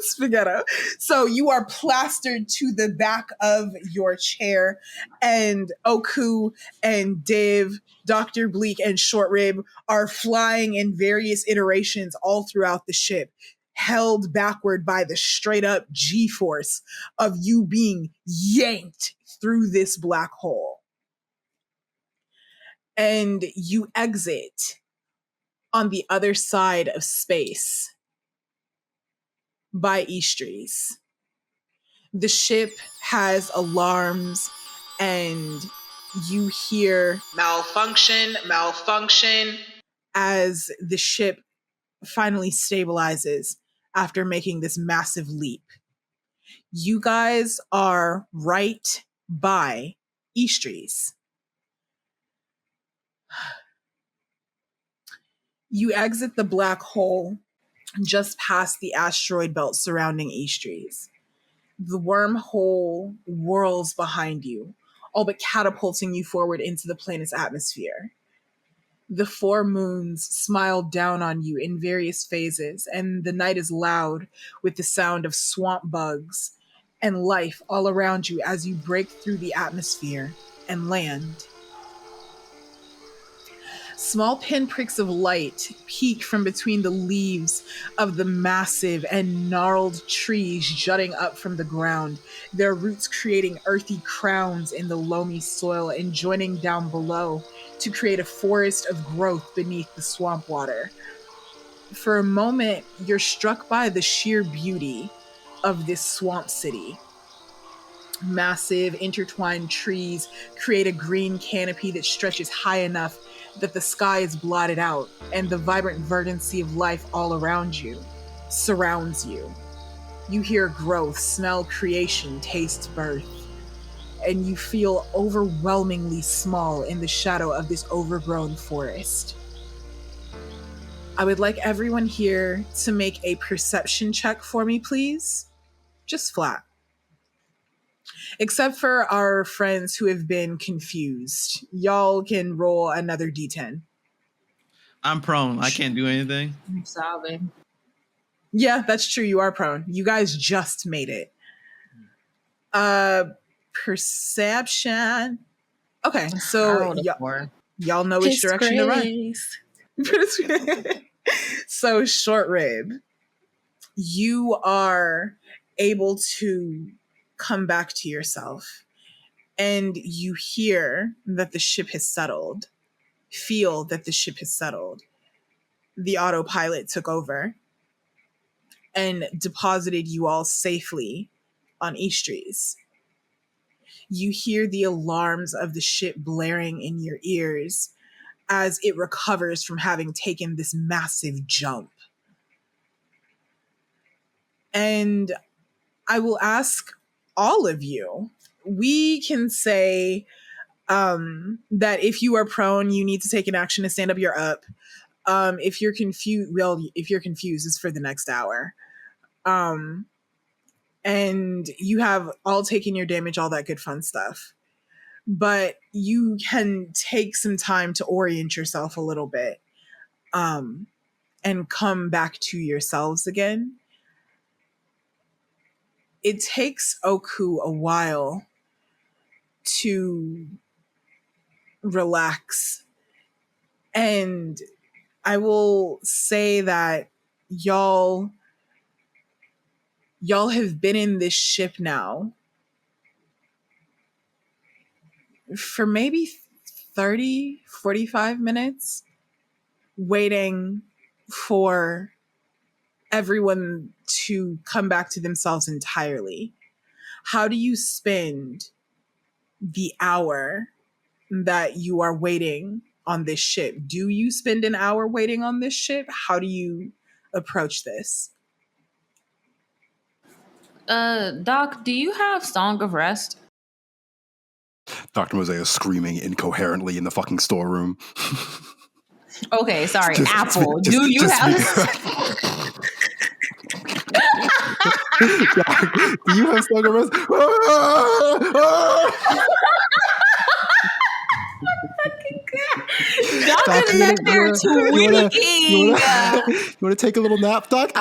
spaghetto. So you are plastered to the back of your chair, and Oku and Div, Dr. Bleak, and Short Rib are flying in various iterations all throughout the ship, held backward by the straight up G-force of you being yanked through this black hole. And you exit on the other side of space by Eastries. The ship has alarms, and you hear malfunction as the ship finally stabilizes after making this massive leap. You guys are right by Eastries. You exit the black hole just past the asteroid belt surrounding Eastries. The wormhole whirls behind you, all but catapulting you forward into the planet's atmosphere. The 4 moons smile down on you in various phases, and the night is loud with the sound of swamp bugs and life all around you as you break through the atmosphere and land. Small pinpricks of light peek from between the leaves of the massive and gnarled trees jutting up from the ground, their roots creating earthy crowns in the loamy soil and joining down below to create a forest of growth beneath the swamp water. For a moment, you're struck by the sheer beauty of this swamp city. Massive intertwined trees create a green canopy that stretches high enough that the sky is blotted out, and the vibrant verdancy of life all around you surrounds you. You hear growth, smell creation, taste birth, and you feel overwhelmingly small in the shadow of this overgrown forest. I would like everyone here to make a perception check for me, please. Just flat. Except for our friends who have been confused. Y'all can roll another d10. I'm prone. I can't do anything. I'm sobbing. Yeah, that's true. You are prone. You guys just made it. Perception. Okay, so y'all know which direction to run. So, Short Rib, you are able to come back to yourself, and you hear that the ship has settled. Feel that the ship has settled. The autopilot took over and deposited you all safely on Eastries. You hear the alarms of the ship blaring in your ears as it recovers from having taken this massive jump. And I will ask all of you, we can say that if you are prone, you need to take an action to stand up, you're up. If you're confused, it's for the next hour. And you have all taken your damage, all that good fun stuff. But you can take some time to orient yourself a little bit and come back to yourselves again. It takes Oku a while to relax. And I will say that y'all have been in this ship now for maybe 30, 45 minutes, waiting for everyone to come back to themselves entirely. How do you spend the hour that you are waiting on this ship? Do you spend an hour waiting on this ship? How do you approach this? Doc, do you have Song of Rest? Dr. Mozaeya screaming incoherently in the fucking storeroom. Okay, sorry. Apple, do you have... Do you have Song of Rest? Doc is back there tweaking. You want to take a little nap, Doc?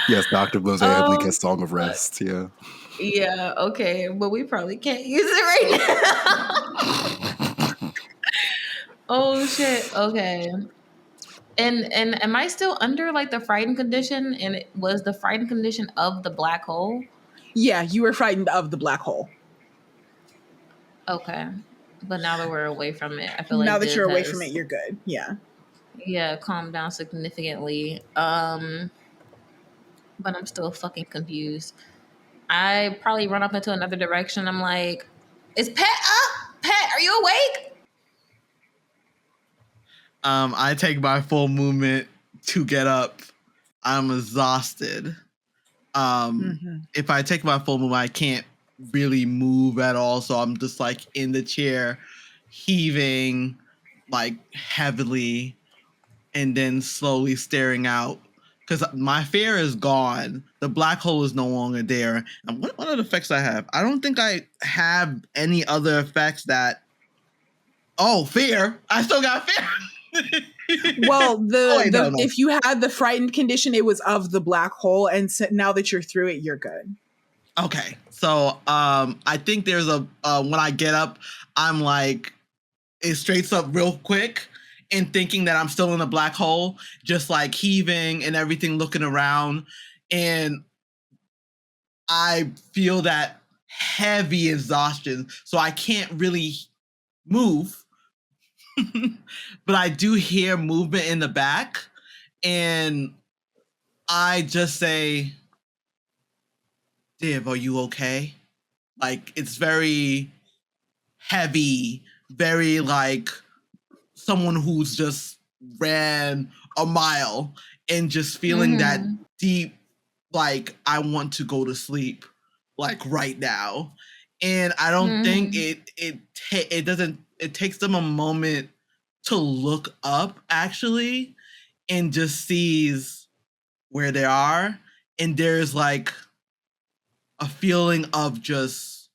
Yes, Dr. Mozaeya gets Song of Rest. Yeah. Yeah. Okay, but we probably can't use it right now. Oh shit. Okay. And am I still under like the frightened condition? And it was the frightened condition of the black hole? Yeah, you were frightened of the black hole. Okay. But now that we're away from it, I feel like now that you're away from it, you're good. Yeah. Yeah, calm down significantly. But I'm still fucking confused. I probably run up into another direction. I'm like, is Pet up? Pet, are you awake? I take my full movement to get up. I'm exhausted. If I take my full movement, I can't really move at all. So I'm just like in the chair, heaving like heavily, and then slowly staring out because my fear is gone. The black hole is no longer there. And what other effects I have? I don't think I have any other effects that. Oh, fear! I still got fear. Well, no. if you had the frightened condition, it was of the black hole, and so now that you're through it, you're good. Okay, so I think there's a when I get up, I'm like, it straights up real quick, and thinking that I'm still in a black hole, just like heaving and everything, looking around, and I feel that heavy exhaustion, so I can't really move. But I do hear movement in the back, and I just say, Div, are you okay? Like, it's very heavy, very like someone who's just ran a mile and just feeling that deep, like, I want to go to sleep, like right now. And I don't think it takes them a moment to look up actually and just sees where they are. And there's like a feeling of just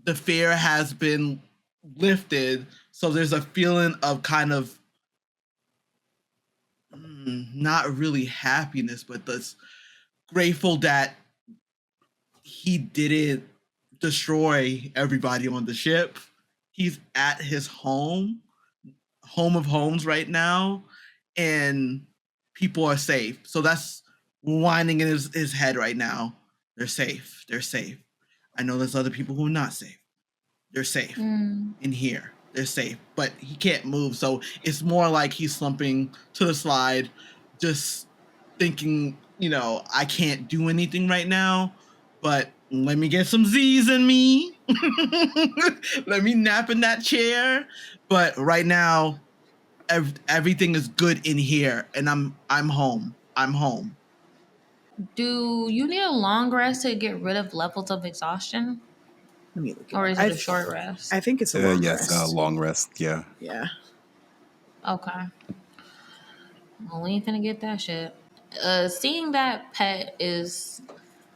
the fear has been lifted. So there's a feeling of kind of not really happiness, but that's grateful that he didn't destroy everybody on the ship. He's at his home of homes right now, and people are safe. So that's whining in his head right now. They're safe. They're safe. I know there's other people who are not safe. They're safe in here. They're safe, but he can't move. So it's more like he's slumping to the slide, just thinking, I can't do anything right now, but let me get some Z's in me. Let me nap in that chair. But right now, everything is good in here, and I'm home. I'm home. Do you need a long rest to get rid of levels of exhaustion? Let me look. Or is it a short rest? I think it's a long yes, rest. long rest. Yeah. Yeah. Okay. Well, we ain't finna get that shit. Seeing that Pet is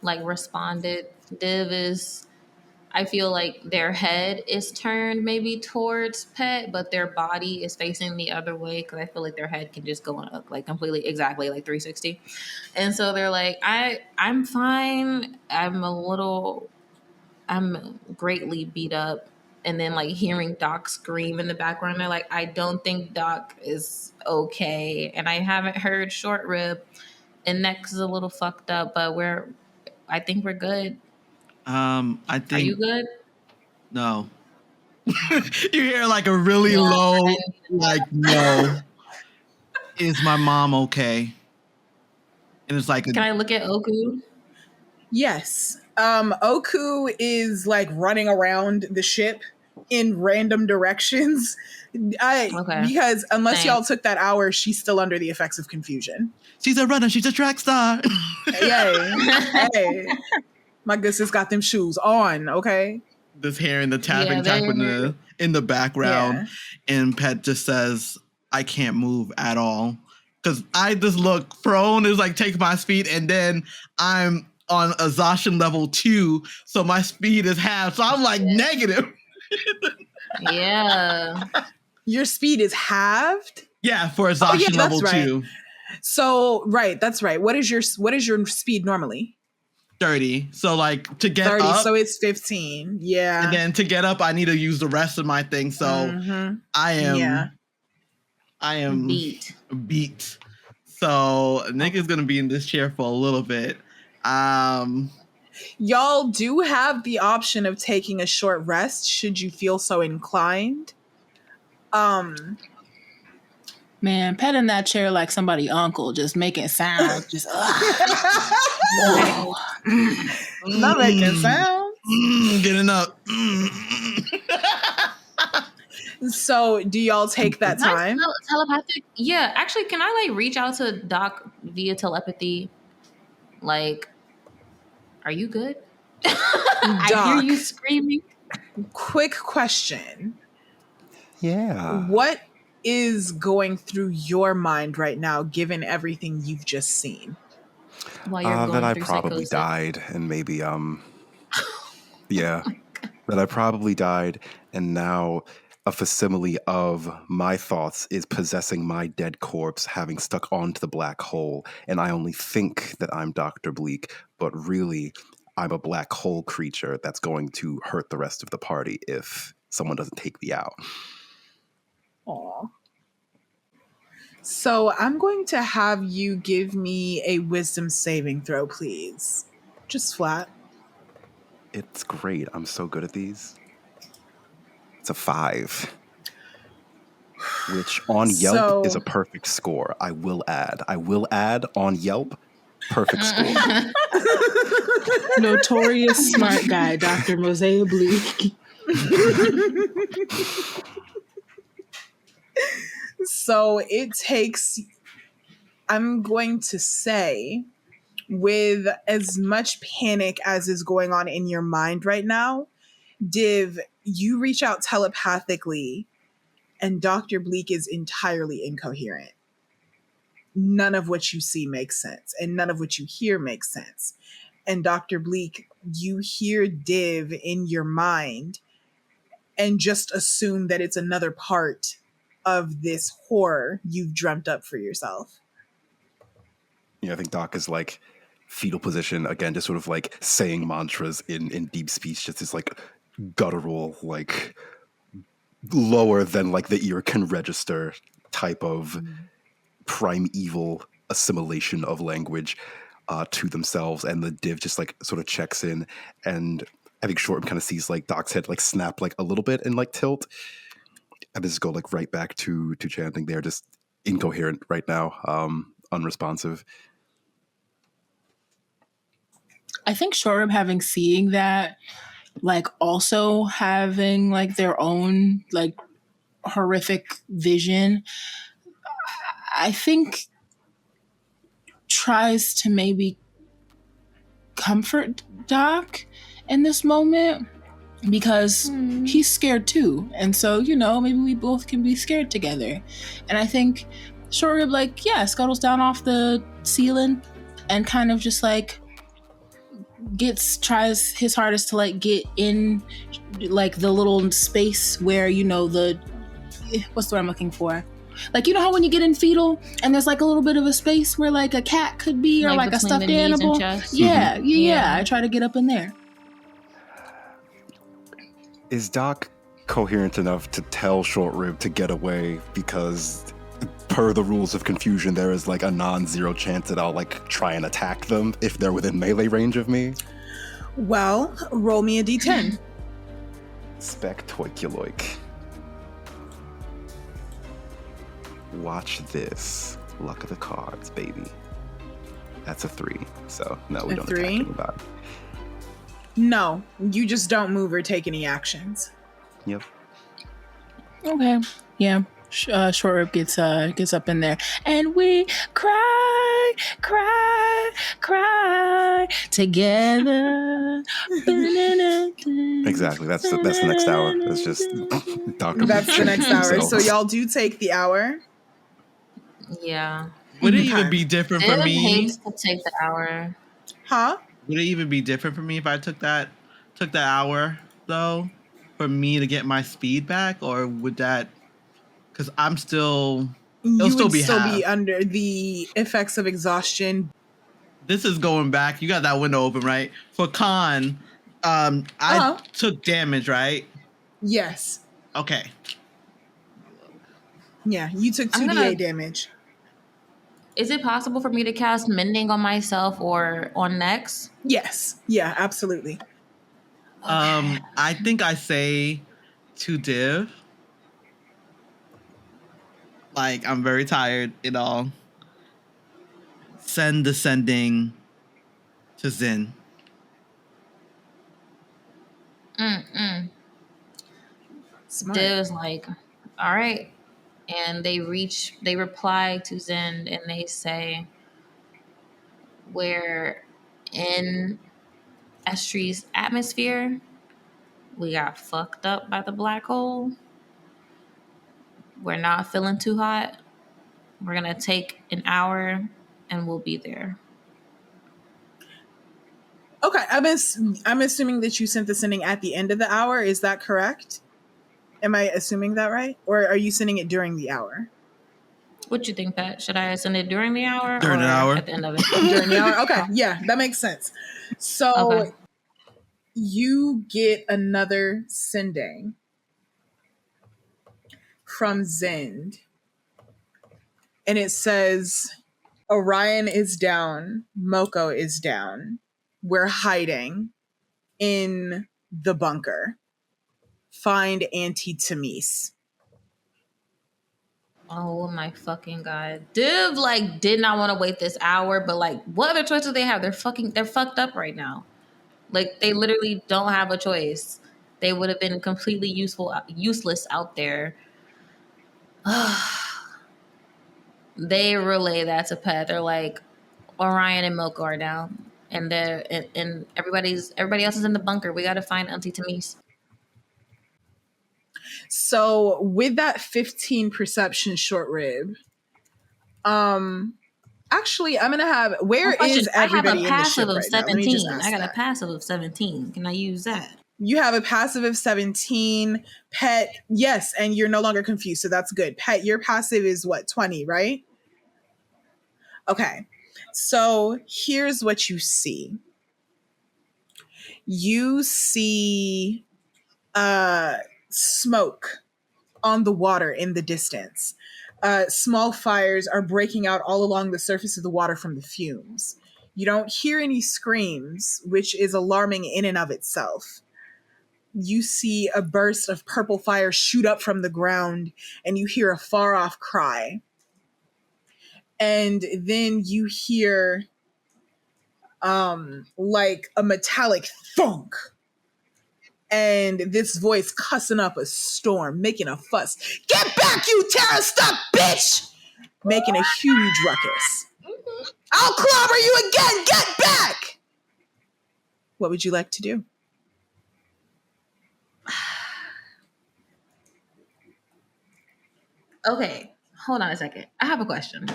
like responded, Div is, I feel like their head is turned maybe towards Pet, but their body is facing the other way, because I feel like their head can just go up like completely, exactly like 360. And so they're like, I'm fine. I'm greatly beat up. And then like hearing Doc scream in the background, they're like, I don't think Doc is okay. And I haven't heard Short Rib, and Nex is a little fucked up, but I think we're good. I think. Are you good? No. You hear like a really low, like, no. Is my mom okay? And it's like, can I look at Oku? Yes. Oku is like running around the ship in random directions. Because unless y'all took that hour, she's still under the effects of confusion. She's a runner. She's a track star. Hey. My good sis got them shoes on, okay? Just hearing the tapping in the background. Yeah. And Pet just says, I can't move at all. Because I just look prone, is like take my speed, and then I'm on exhaustion level 2, so my speed is half. So I'm like negative. Yeah. Your speed is halved? Yeah, for exhaustion level 2. So that's right. What is your speed normally? 30. So like to get 30, up, so it's 15. Yeah. And then to get up, I need to use the rest of my thing. So I am beat. So Nick is gonna be in this chair for a little bit. Y'all do have the option of taking a short rest should you feel so inclined. Man, Pet in that chair like somebody uncle, just making sounds, just not making sounds. Getting up. So, do y'all take that time? Telepathic? Yeah, actually, can I like reach out to Doc via telepathy? Like, are you good? Doc, I hear you screaming. Quick question. Yeah. What is going through your mind right now, given everything you've just seen? While you're That going I through probably psychosis. died, and maybe yeah, that I probably died, and now a facsimile of my thoughts is possessing my dead corpse, having stuck onto the black hole, and I only think that I'm Dr. Bleak, but really, I'm a black hole creature that's going to hurt the rest of the party if someone doesn't take me out. Aw. So I'm going to have you give me a wisdom saving throw, please. Just flat. It's great. I'm so good at these. It's a 5. Which on Yelp is a perfect score. I will add on Yelp, perfect score. Notorious smart guy, Dr. Mozaeya Bleak. So it takes, I'm going to say, with as much panic as is going on in your mind right now, Div, you reach out telepathically, and Dr. Bleak is entirely incoherent. None of what you see makes sense, and none of what you hear makes sense. And Dr. Bleak, you hear Div in your mind and just assume that it's another part of this horror you've dreamt up for yourself. I think Doc is like fetal position again, just sort of like saying mantras in deep speech, just this like guttural, like lower than like the ear can register type of primeval assimilation of language to themselves. And the Div just like sort of checks in, and I think Shortham kind of sees like Doc's head like snap like a little bit and like tilt, and just go like right back to chanting. They're just incoherent right now, unresponsive. I think Shortham seeing that, like also having like their own like horrific vision, I think tries to maybe comfort Doc in this moment, because he's scared too. And so, maybe we both can be scared together. And I think Shortham scuttles down off the ceiling and kind of just like tries his hardest to like get in like the little space where what's the word I'm looking for, like how when you get in fetal and there's like a little bit of a space where like a cat could be, or like a stuffed animal. Yeah, I try to get up in there. Is Doc coherent enough to tell Short Rib to get away? Because per the rules of confusion, there is like a non-zero chance that I'll like try and attack them if they're within melee range of me. Well, roll me a d10. Spectoiculoik. Watch this. Luck of the cards, baby. That's a 3. So no, we don't attack anybody. No, you just don't move or take any actions. Yep. Okay. Yeah. Short Rib gets up in there, and we cry together. Exactly. That's the next hour. That's just Dr. That's the next hour. So y'all do take the hour. Yeah. Would it even be different for Div me? hates to take the hour. Huh? Would it even be different for me if I took that hour though, for me to get my speed back, or would that? Because I'm still. You would still be under the effects of exhaustion. This is going back. You got that window open, right? For Khan, I took damage, right? Yes. Okay. Yeah, you took 2d8 damage. Is it possible for me to cast Mending on myself or on Nex? Yes. Yeah, absolutely. Okay. I think I say to Div, like, I'm very tired, send descending to Zin. Smart. Div is like, all right. And they reply to Zend and they say, we're in Estrie's atmosphere. We got fucked up by the black hole. We're not feeling too hot. We're going to take an hour and we'll be there. Okay, I'm assuming that you sent the sending at the end of the hour. Is that correct? Am I assuming that right? Or are you sending it during the hour? What you think, Pat? Should I send it during the hour During or the hour. at the end of it? During the hour? Okay, yeah, that makes sense. So Okay. you get another sending from Zend. And it says, Orion is down. Moko is down. We're hiding in the bunker. Find Auntie Tamis. Oh my fucking god. Div like did not want to wait this hour, but like what other choice do they have? They're fucked up right now. Like they literally don't have a choice. They would have been completely useless out there. They relay that to Pet. They're like, Orion and Moko are down. And everybody else is in the bunker. We gotta find Auntie Tamis. So with that 15 perception short rib, actually I'm gonna have is everybody in the ship right now? Let me just ask I got that. a passive of 17. Can I use that? You have a passive of 17. Pet, yes, and you're no longer confused, so that's good. Pet, your passive is what, 20, right? Okay. So here's what you see. You see smoke on the water in the distance. Small fires are breaking out all along the surface of the water from the fumes. You don't hear any screams, which is alarming in and of itself. You see a burst of purple fire shoot up from the ground, and you hear a far-off cry. And then you hear like a metallic thunk. And this voice cussing up a storm, making a fuss. Get back, you terror stuck bitch! Making a huge ruckus. I'll clobber you again! Get back! What would you like to do? Okay, hold on a second. I have a question.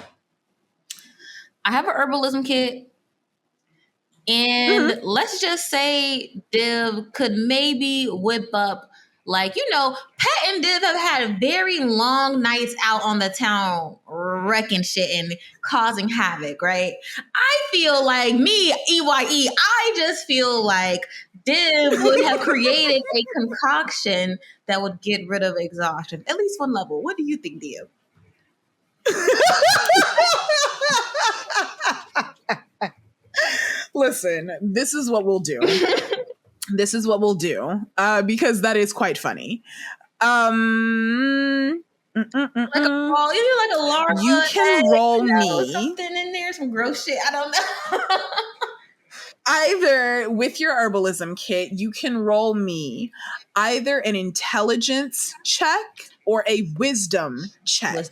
I have an herbalism kit, and let's just say Div could maybe whip up, like, Pet and Div have had very long nights out on the town wrecking shit and causing havoc, right? I feel like I just feel like Div would have created a concoction that would get rid of exhaustion, at least one level. What do you think, Div? Listen, this is what we'll do. Because that is quite funny. Like a ball, like a larva. You can roll me something in there, some gross shit. I don't know. Either with your herbalism kit, you can roll me either an intelligence check or a wisdom check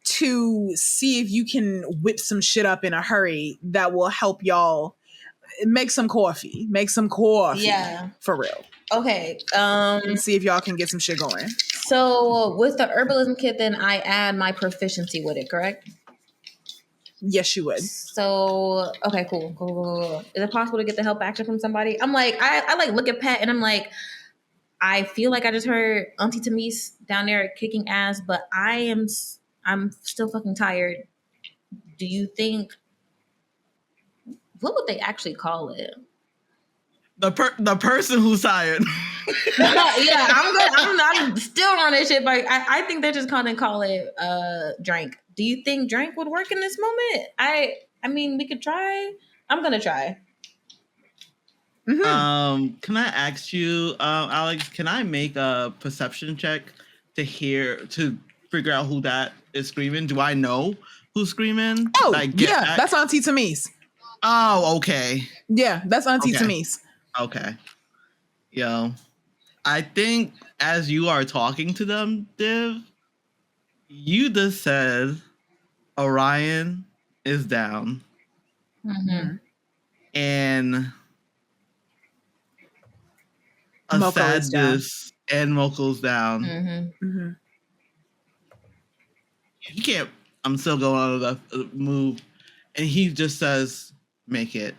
to see if you can whip some shit up in a hurry that will help y'all make some coffee. Yeah. For real. Okay. And see if y'all can get some shit going. So with the herbalism kit, then I add my proficiency with it, correct? Yes, you would. So, okay, cool. Is it possible to get the help action from somebody? I'm like, I like look at Pat and I'm like, I feel like I just heard Auntie Tamis down there kicking ass, but I'm still fucking tired. Do you think, what would they actually call it? The person who's tired. Yeah, I'm still running shit, but I think they're just gonna call it Drank. Do you think Drank would work in this moment? I mean, we could try. I'm gonna try. Mm-hmm. Can I ask you, Alex? Can I make a perception check to figure out who that is screaming? Do I know who's screaming? Oh, yeah, that's Auntie Tamis. Oh, okay. Yeah, that's Auntie Tamis. Okay. Yo, I think as you are talking to them, Div, you just said Orion is down. Mm-hmm. And Moko is down. and Moko's down. Mm-hmm. Mm-hmm. he can't. I'm still going on the move, and he just says, "Make it."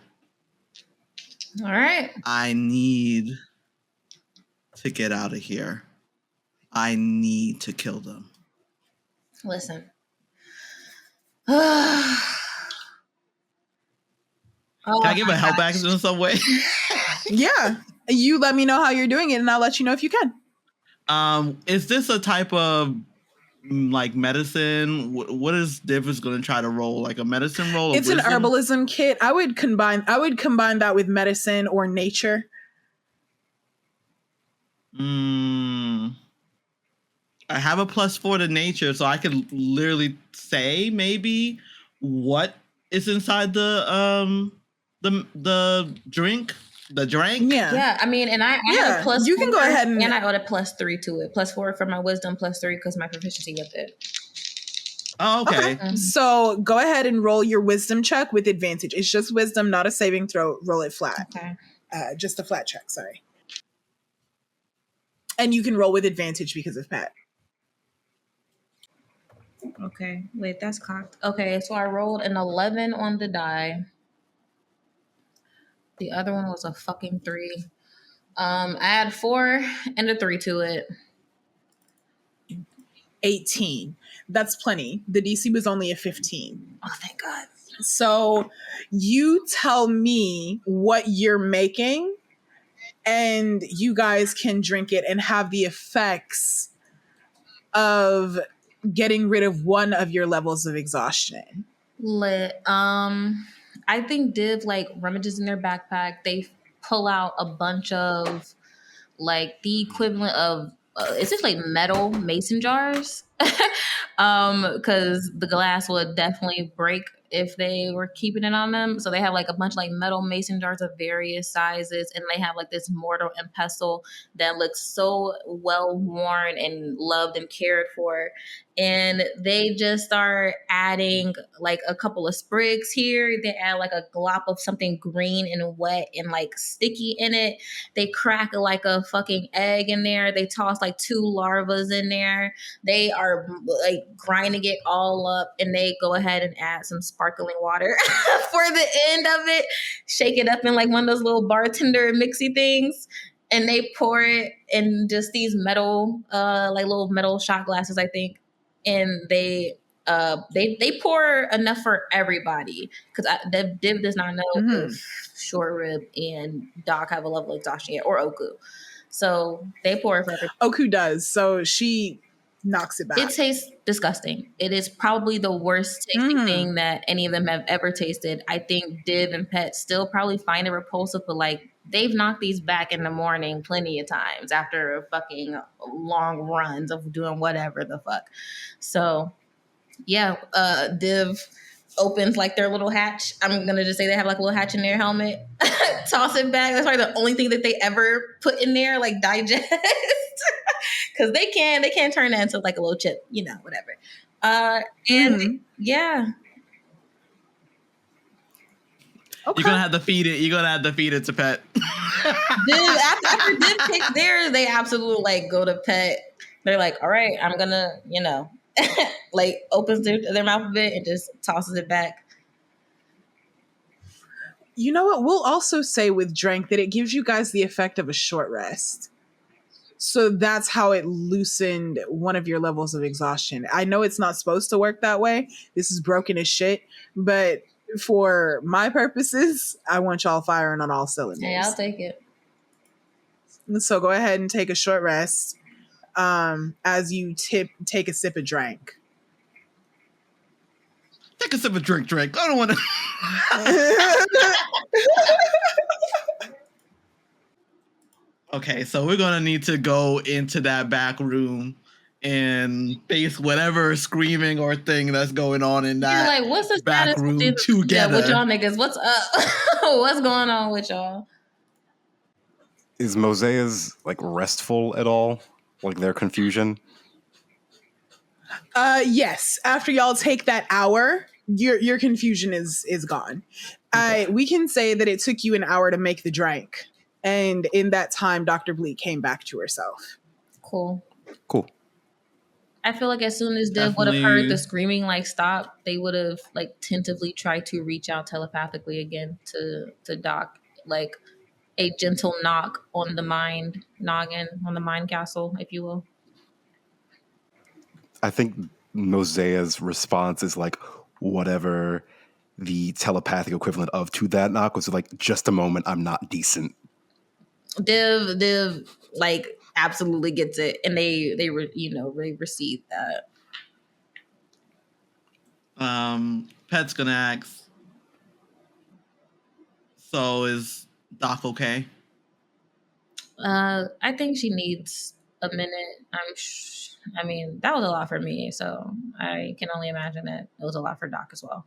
All right. I need to get out of here. I need to kill them. Listen. Can I give a help action in some way? Yeah. You let me know how you're doing it, and I'll let you know if you can. Is this a type of like medicine? What is Div is going to try to roll? Like a medicine roll? It's an herbalism kit. I would combine that with medicine or nature. I have a +4 to nature, so I can literally say maybe what is inside the drink. The drink? Yeah. I mean, and I have a plus. You can go ahead and I add a +3 to it. +4 for my wisdom, +3 because my proficiency with it. Oh, okay. So go ahead and roll your wisdom check with advantage. It's just wisdom, not a saving throw. Roll it flat. Okay. Just a flat check. Sorry. And you can roll with advantage because of Pat. Okay. Wait, that's cocked. Okay, so I rolled an 11 on the die. The other one was a fucking 3. I add 4 and a 3 to it. 18. That's plenty. The DC was only a 15. Oh, thank God. So you tell me what you're making, and you guys can drink it and have the effects of getting rid of one of your levels of exhaustion. Lit. I think Div like rummages in their backpack. They pull out a bunch of like the equivalent of it's just like metal mason jars, because the glass would definitely break if they were keeping it on them. So they have like a bunch of like metal mason jars of various sizes, and they have like this mortar and pestle that looks so well worn and loved and cared for. And they just start adding like a couple of sprigs here. They add like a glop of something green and wet and like sticky in it. They crack like a fucking egg in there. They toss like 2 larvas in there. They are like grinding it all up, and they go ahead and add some sparkling water for the end of it. Shake it up in like one of those little bartender mixy things. And they pour it in just these metal, like little metal shot glasses, I think. And they pour enough for everybody, because Div does not know if Short Rib and Doc have a level of exhaustion yet, or Oku. So they pour it for everybody. Oku does, so she knocks it back. It tastes disgusting. It is probably the worst tasting thing that any of them have ever tasted. I think Div and Pet still probably find it repulsive, but like they've knocked these back in the morning plenty of times after fucking long runs of doing whatever the fuck. So yeah, Div opens like their little hatch. I'm gonna just say they have like a little hatch in their helmet. Toss it back. That's probably the only thing that they ever put in there, like digest. Because they can turn that into like a little chip, you know, whatever. Yeah. Okay. You're gonna have to feed it. You're gonna have to feed it to Pet. After Div picks theirs, they absolutely like go to Pet. They're like, all right, I'm gonna, you know, like opens their mouth a bit and just tosses it back. You know what? We'll also say with drink that it gives you guys the effect of a short rest. So that's how it loosened one of your levels of exhaustion. I know it's not supposed to work that way. This is broken as shit. But for my purposes, I want y'all firing on all cylinders. Hey, I'll take it. So go ahead and take a short rest as you take a sip of drink. Take a sip of drink. I don't want to. Okay, so we're gonna need to go into that back room and face whatever screaming or thing that's going on in that like, what's the back room together. Yeah, with y'all niggas, what's up? What's going on with y'all? Is Mozaeya's like restful at all? Like their confusion? Yes. After y'all take that hour, your confusion is gone. Okay. We can say that it took you an hour to make the drink. And in that time, Dr. Bleak came back to herself. Cool. I feel like as soon as Div would have heard the screaming like stop, they would have like tentatively tried to reach out telepathically again to Doc, like a gentle knock on the mind noggin, on the mind castle, if you will. I think Mozaea's response is like whatever the telepathic equivalent of to that knock was, like, just a moment, I'm not decent. Div like absolutely gets it, and they receive that. Pet's gonna ask, so is Doc okay? I think she needs a minute. I mean, that was a lot for me, so I can only imagine that it was a lot for Doc as well.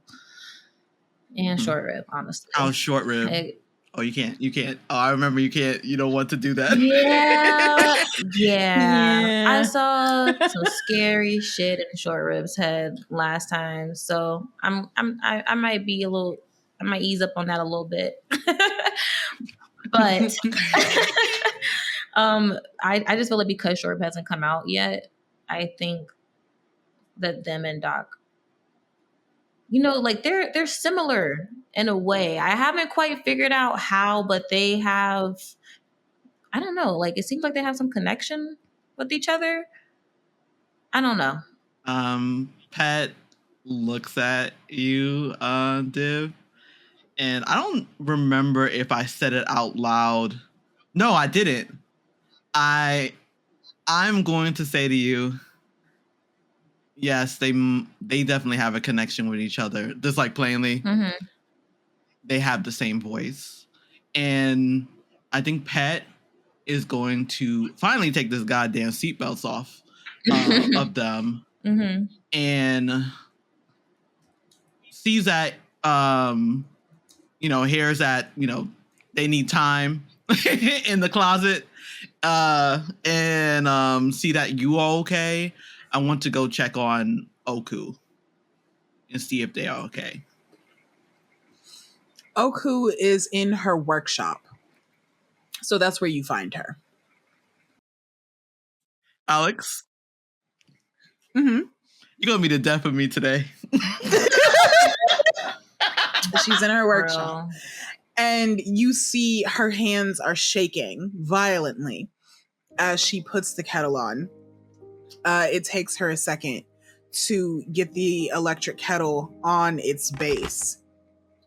And Short Rib, honestly. Oh, Short Rib. Oh, you can't. Oh, I remember you can't. You don't want to do that. Yeah. I saw some scary shit in Short Rib's head last time, so I might be I might ease up on that a little bit. But I just feel like because Short Rib hasn't come out yet, I think that them and Doc, like they're similar in a way. I haven't quite figured out how, but they have, I don't know, like it seems like they have some connection with each other. I don't know. Pat looks at you, Div, and I don't remember if I said it out loud. No, I didn't. I'm going to say to you, yes, they definitely have a connection with each other. Just like plainly, they have the same voice. And I think Pat is going to finally take this goddamn seatbelts off of them. And sees that, hears that, they need time in the closet, and see that you are okay. I want to go check on Oku and see if they are okay. Oku is in her workshop. So that's where you find her. Alex? You're going to be the death of me today. She's in her workshop. And you see her hands are shaking violently as she puts the kettle on. It takes her a second to get the electric kettle on its base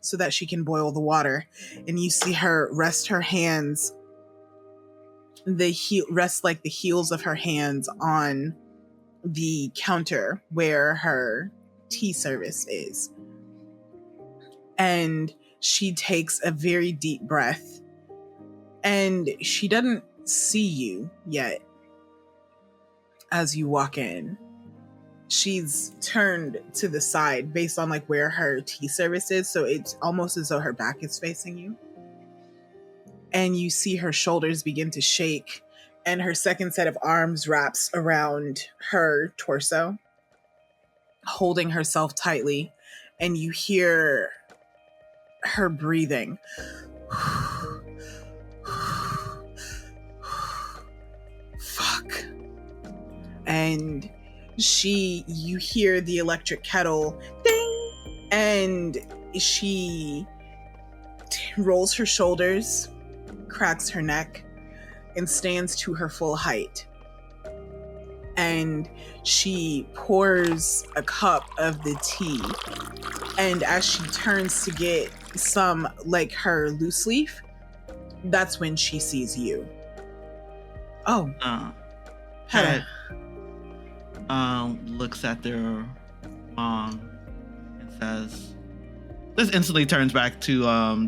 so that she can boil the water. And you see her rest her hands, rest like the heels of her hands on the counter where her tea service is. And she takes a very deep breath. And she doesn't see you yet. As you walk in, she's turned to the side based on like where her tea service is. So it's almost as though her back is facing you. And you see her shoulders begin to shake and her second set of arms wraps around her torso, holding herself tightly. And you hear her breathing. Fuck. And you hear the electric kettle ding, and she rolls her shoulders, cracks her neck, and stands to her full height. And she pours a cup of the tea, and as she turns to get some, like her loose leaf, that's when she sees you. Oh. Pat looks at their mom and says, this instantly turns back to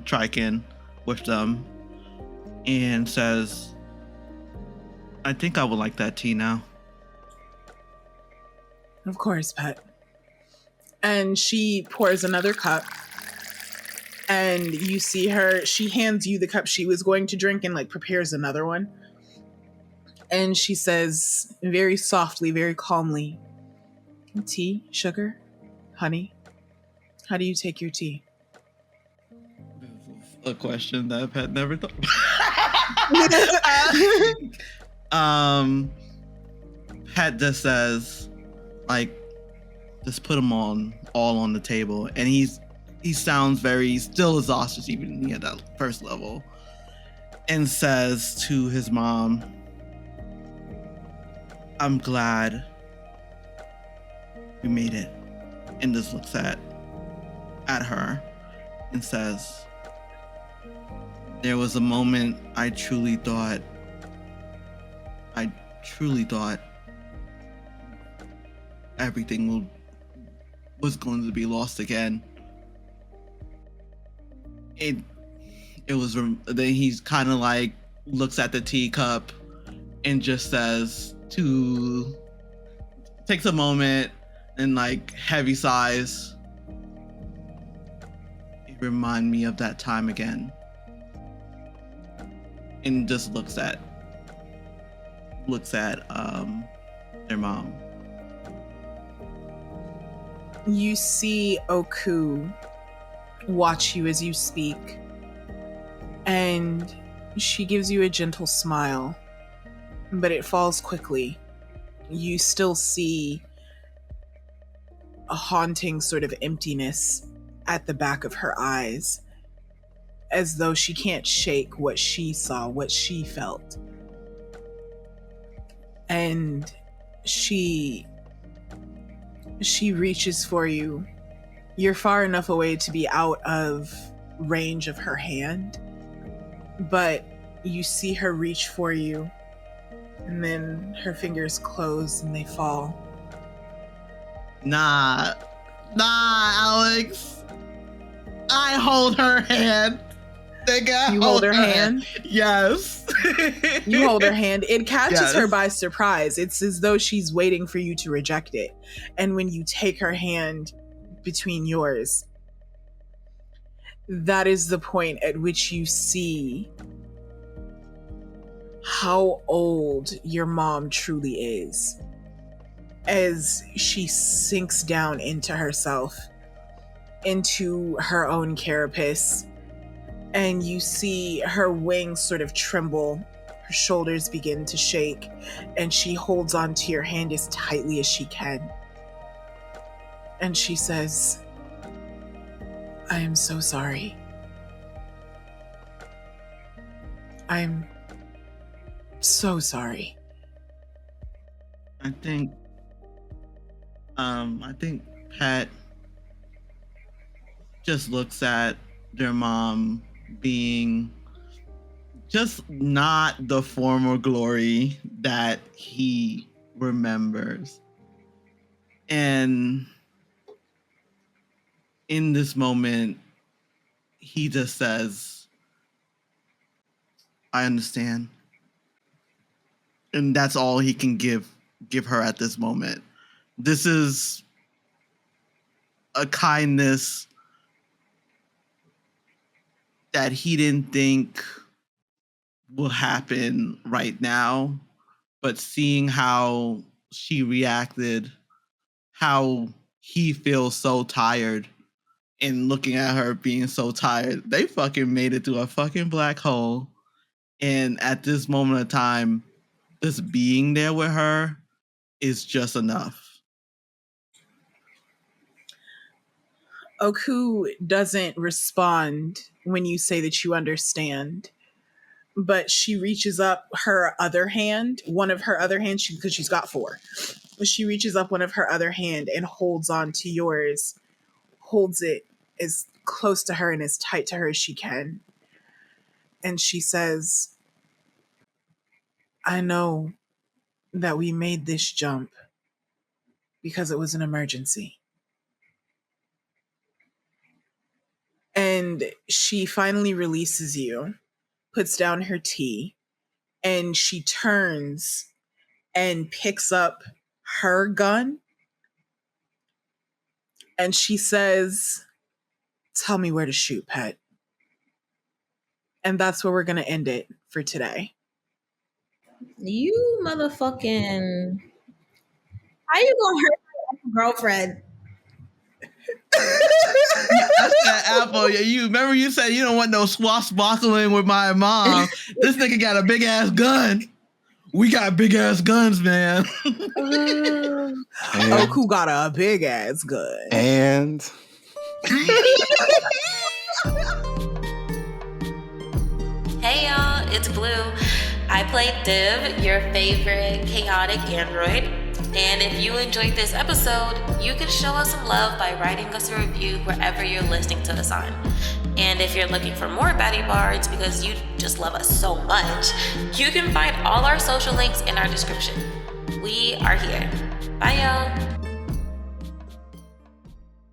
Triken with them and says, I think I would like that tea now. Of course, Pat. And she pours another cup, and you see her, she hands you the cup she was going to drink and like prepares another one. And she says very softly, very calmly, tea, sugar, honey, how do you take your tea? A question that Pat never thought. Pat just says, like, just put them all on the table. And he sounds still exhausted, even at that first level, and says to his mom, I'm glad we made it. And just looks at her and says, there was a moment I truly thought everything was going to be lost again. It was, then he's kind of like looks at the teacup and just says, takes a moment and like heavy sighs. It remind me of that time again. And just looks at their mom. You see Oku watch you as you speak, and she gives you a gentle smile, but it falls quickly. You still see a haunting sort of emptiness at the back of her eyes, as though she can't shake what she saw, what she felt. And she reaches for you. You're far enough away to be out of range of her hand, but you see her reach for you, and then her fingers close and they fall. Nah, Alex. I hold her hand. You hold her hand? Yes. You hold her hand. It catches her Yes. by surprise. It's as though she's waiting for you to reject it. And when you take her hand between yours, that is the point at which you see how old your mom truly is, as she sinks down into herself, into her own carapace, and you see her wings sort of tremble, her shoulders begin to shake, and she holds onto your hand as tightly as she can. And she says, I am so sorry. I'm so sorry. I think Pat just looks at their mom being just not the former glory that he remembers. And in this moment, he just says, I understand. And that's all he can give her at this moment. This is a kindness that he didn't think will happen right now, but seeing how she reacted, how he feels so tired, and looking at her being so tired, they fucking made it to a fucking black hole. And at this moment of time, just being there with her is just enough. Oku doesn't respond when you say that you understand, but she reaches up her other hand, one of her other hands, because she's got four. She reaches up one of her other hand and holds on to yours, holds it as close to her and as tight to her as she can. And she says, I know that we made this jump because it was an emergency. And she finally releases you, puts down her tea, and she turns and picks up her gun. And she says, tell me where to shoot, Pet. And that's where we're going to end it for today. You motherfucking... How you gonna hurt my girlfriend? That's that Apple. You remember you said you don't want no swashbuckling with my mom. This nigga got a big ass gun. We got big ass guns, man. Oku got a big ass gun. And Hey y'all, it's Blue. I played Div, your favorite chaotic android. And if you enjoyed this episode, you can show us some love by writing us a review wherever you're listening to us on. And if you're looking for more BaddieBards because you just love us so much, you can find all our social links in our description. We are here. Bye y'all.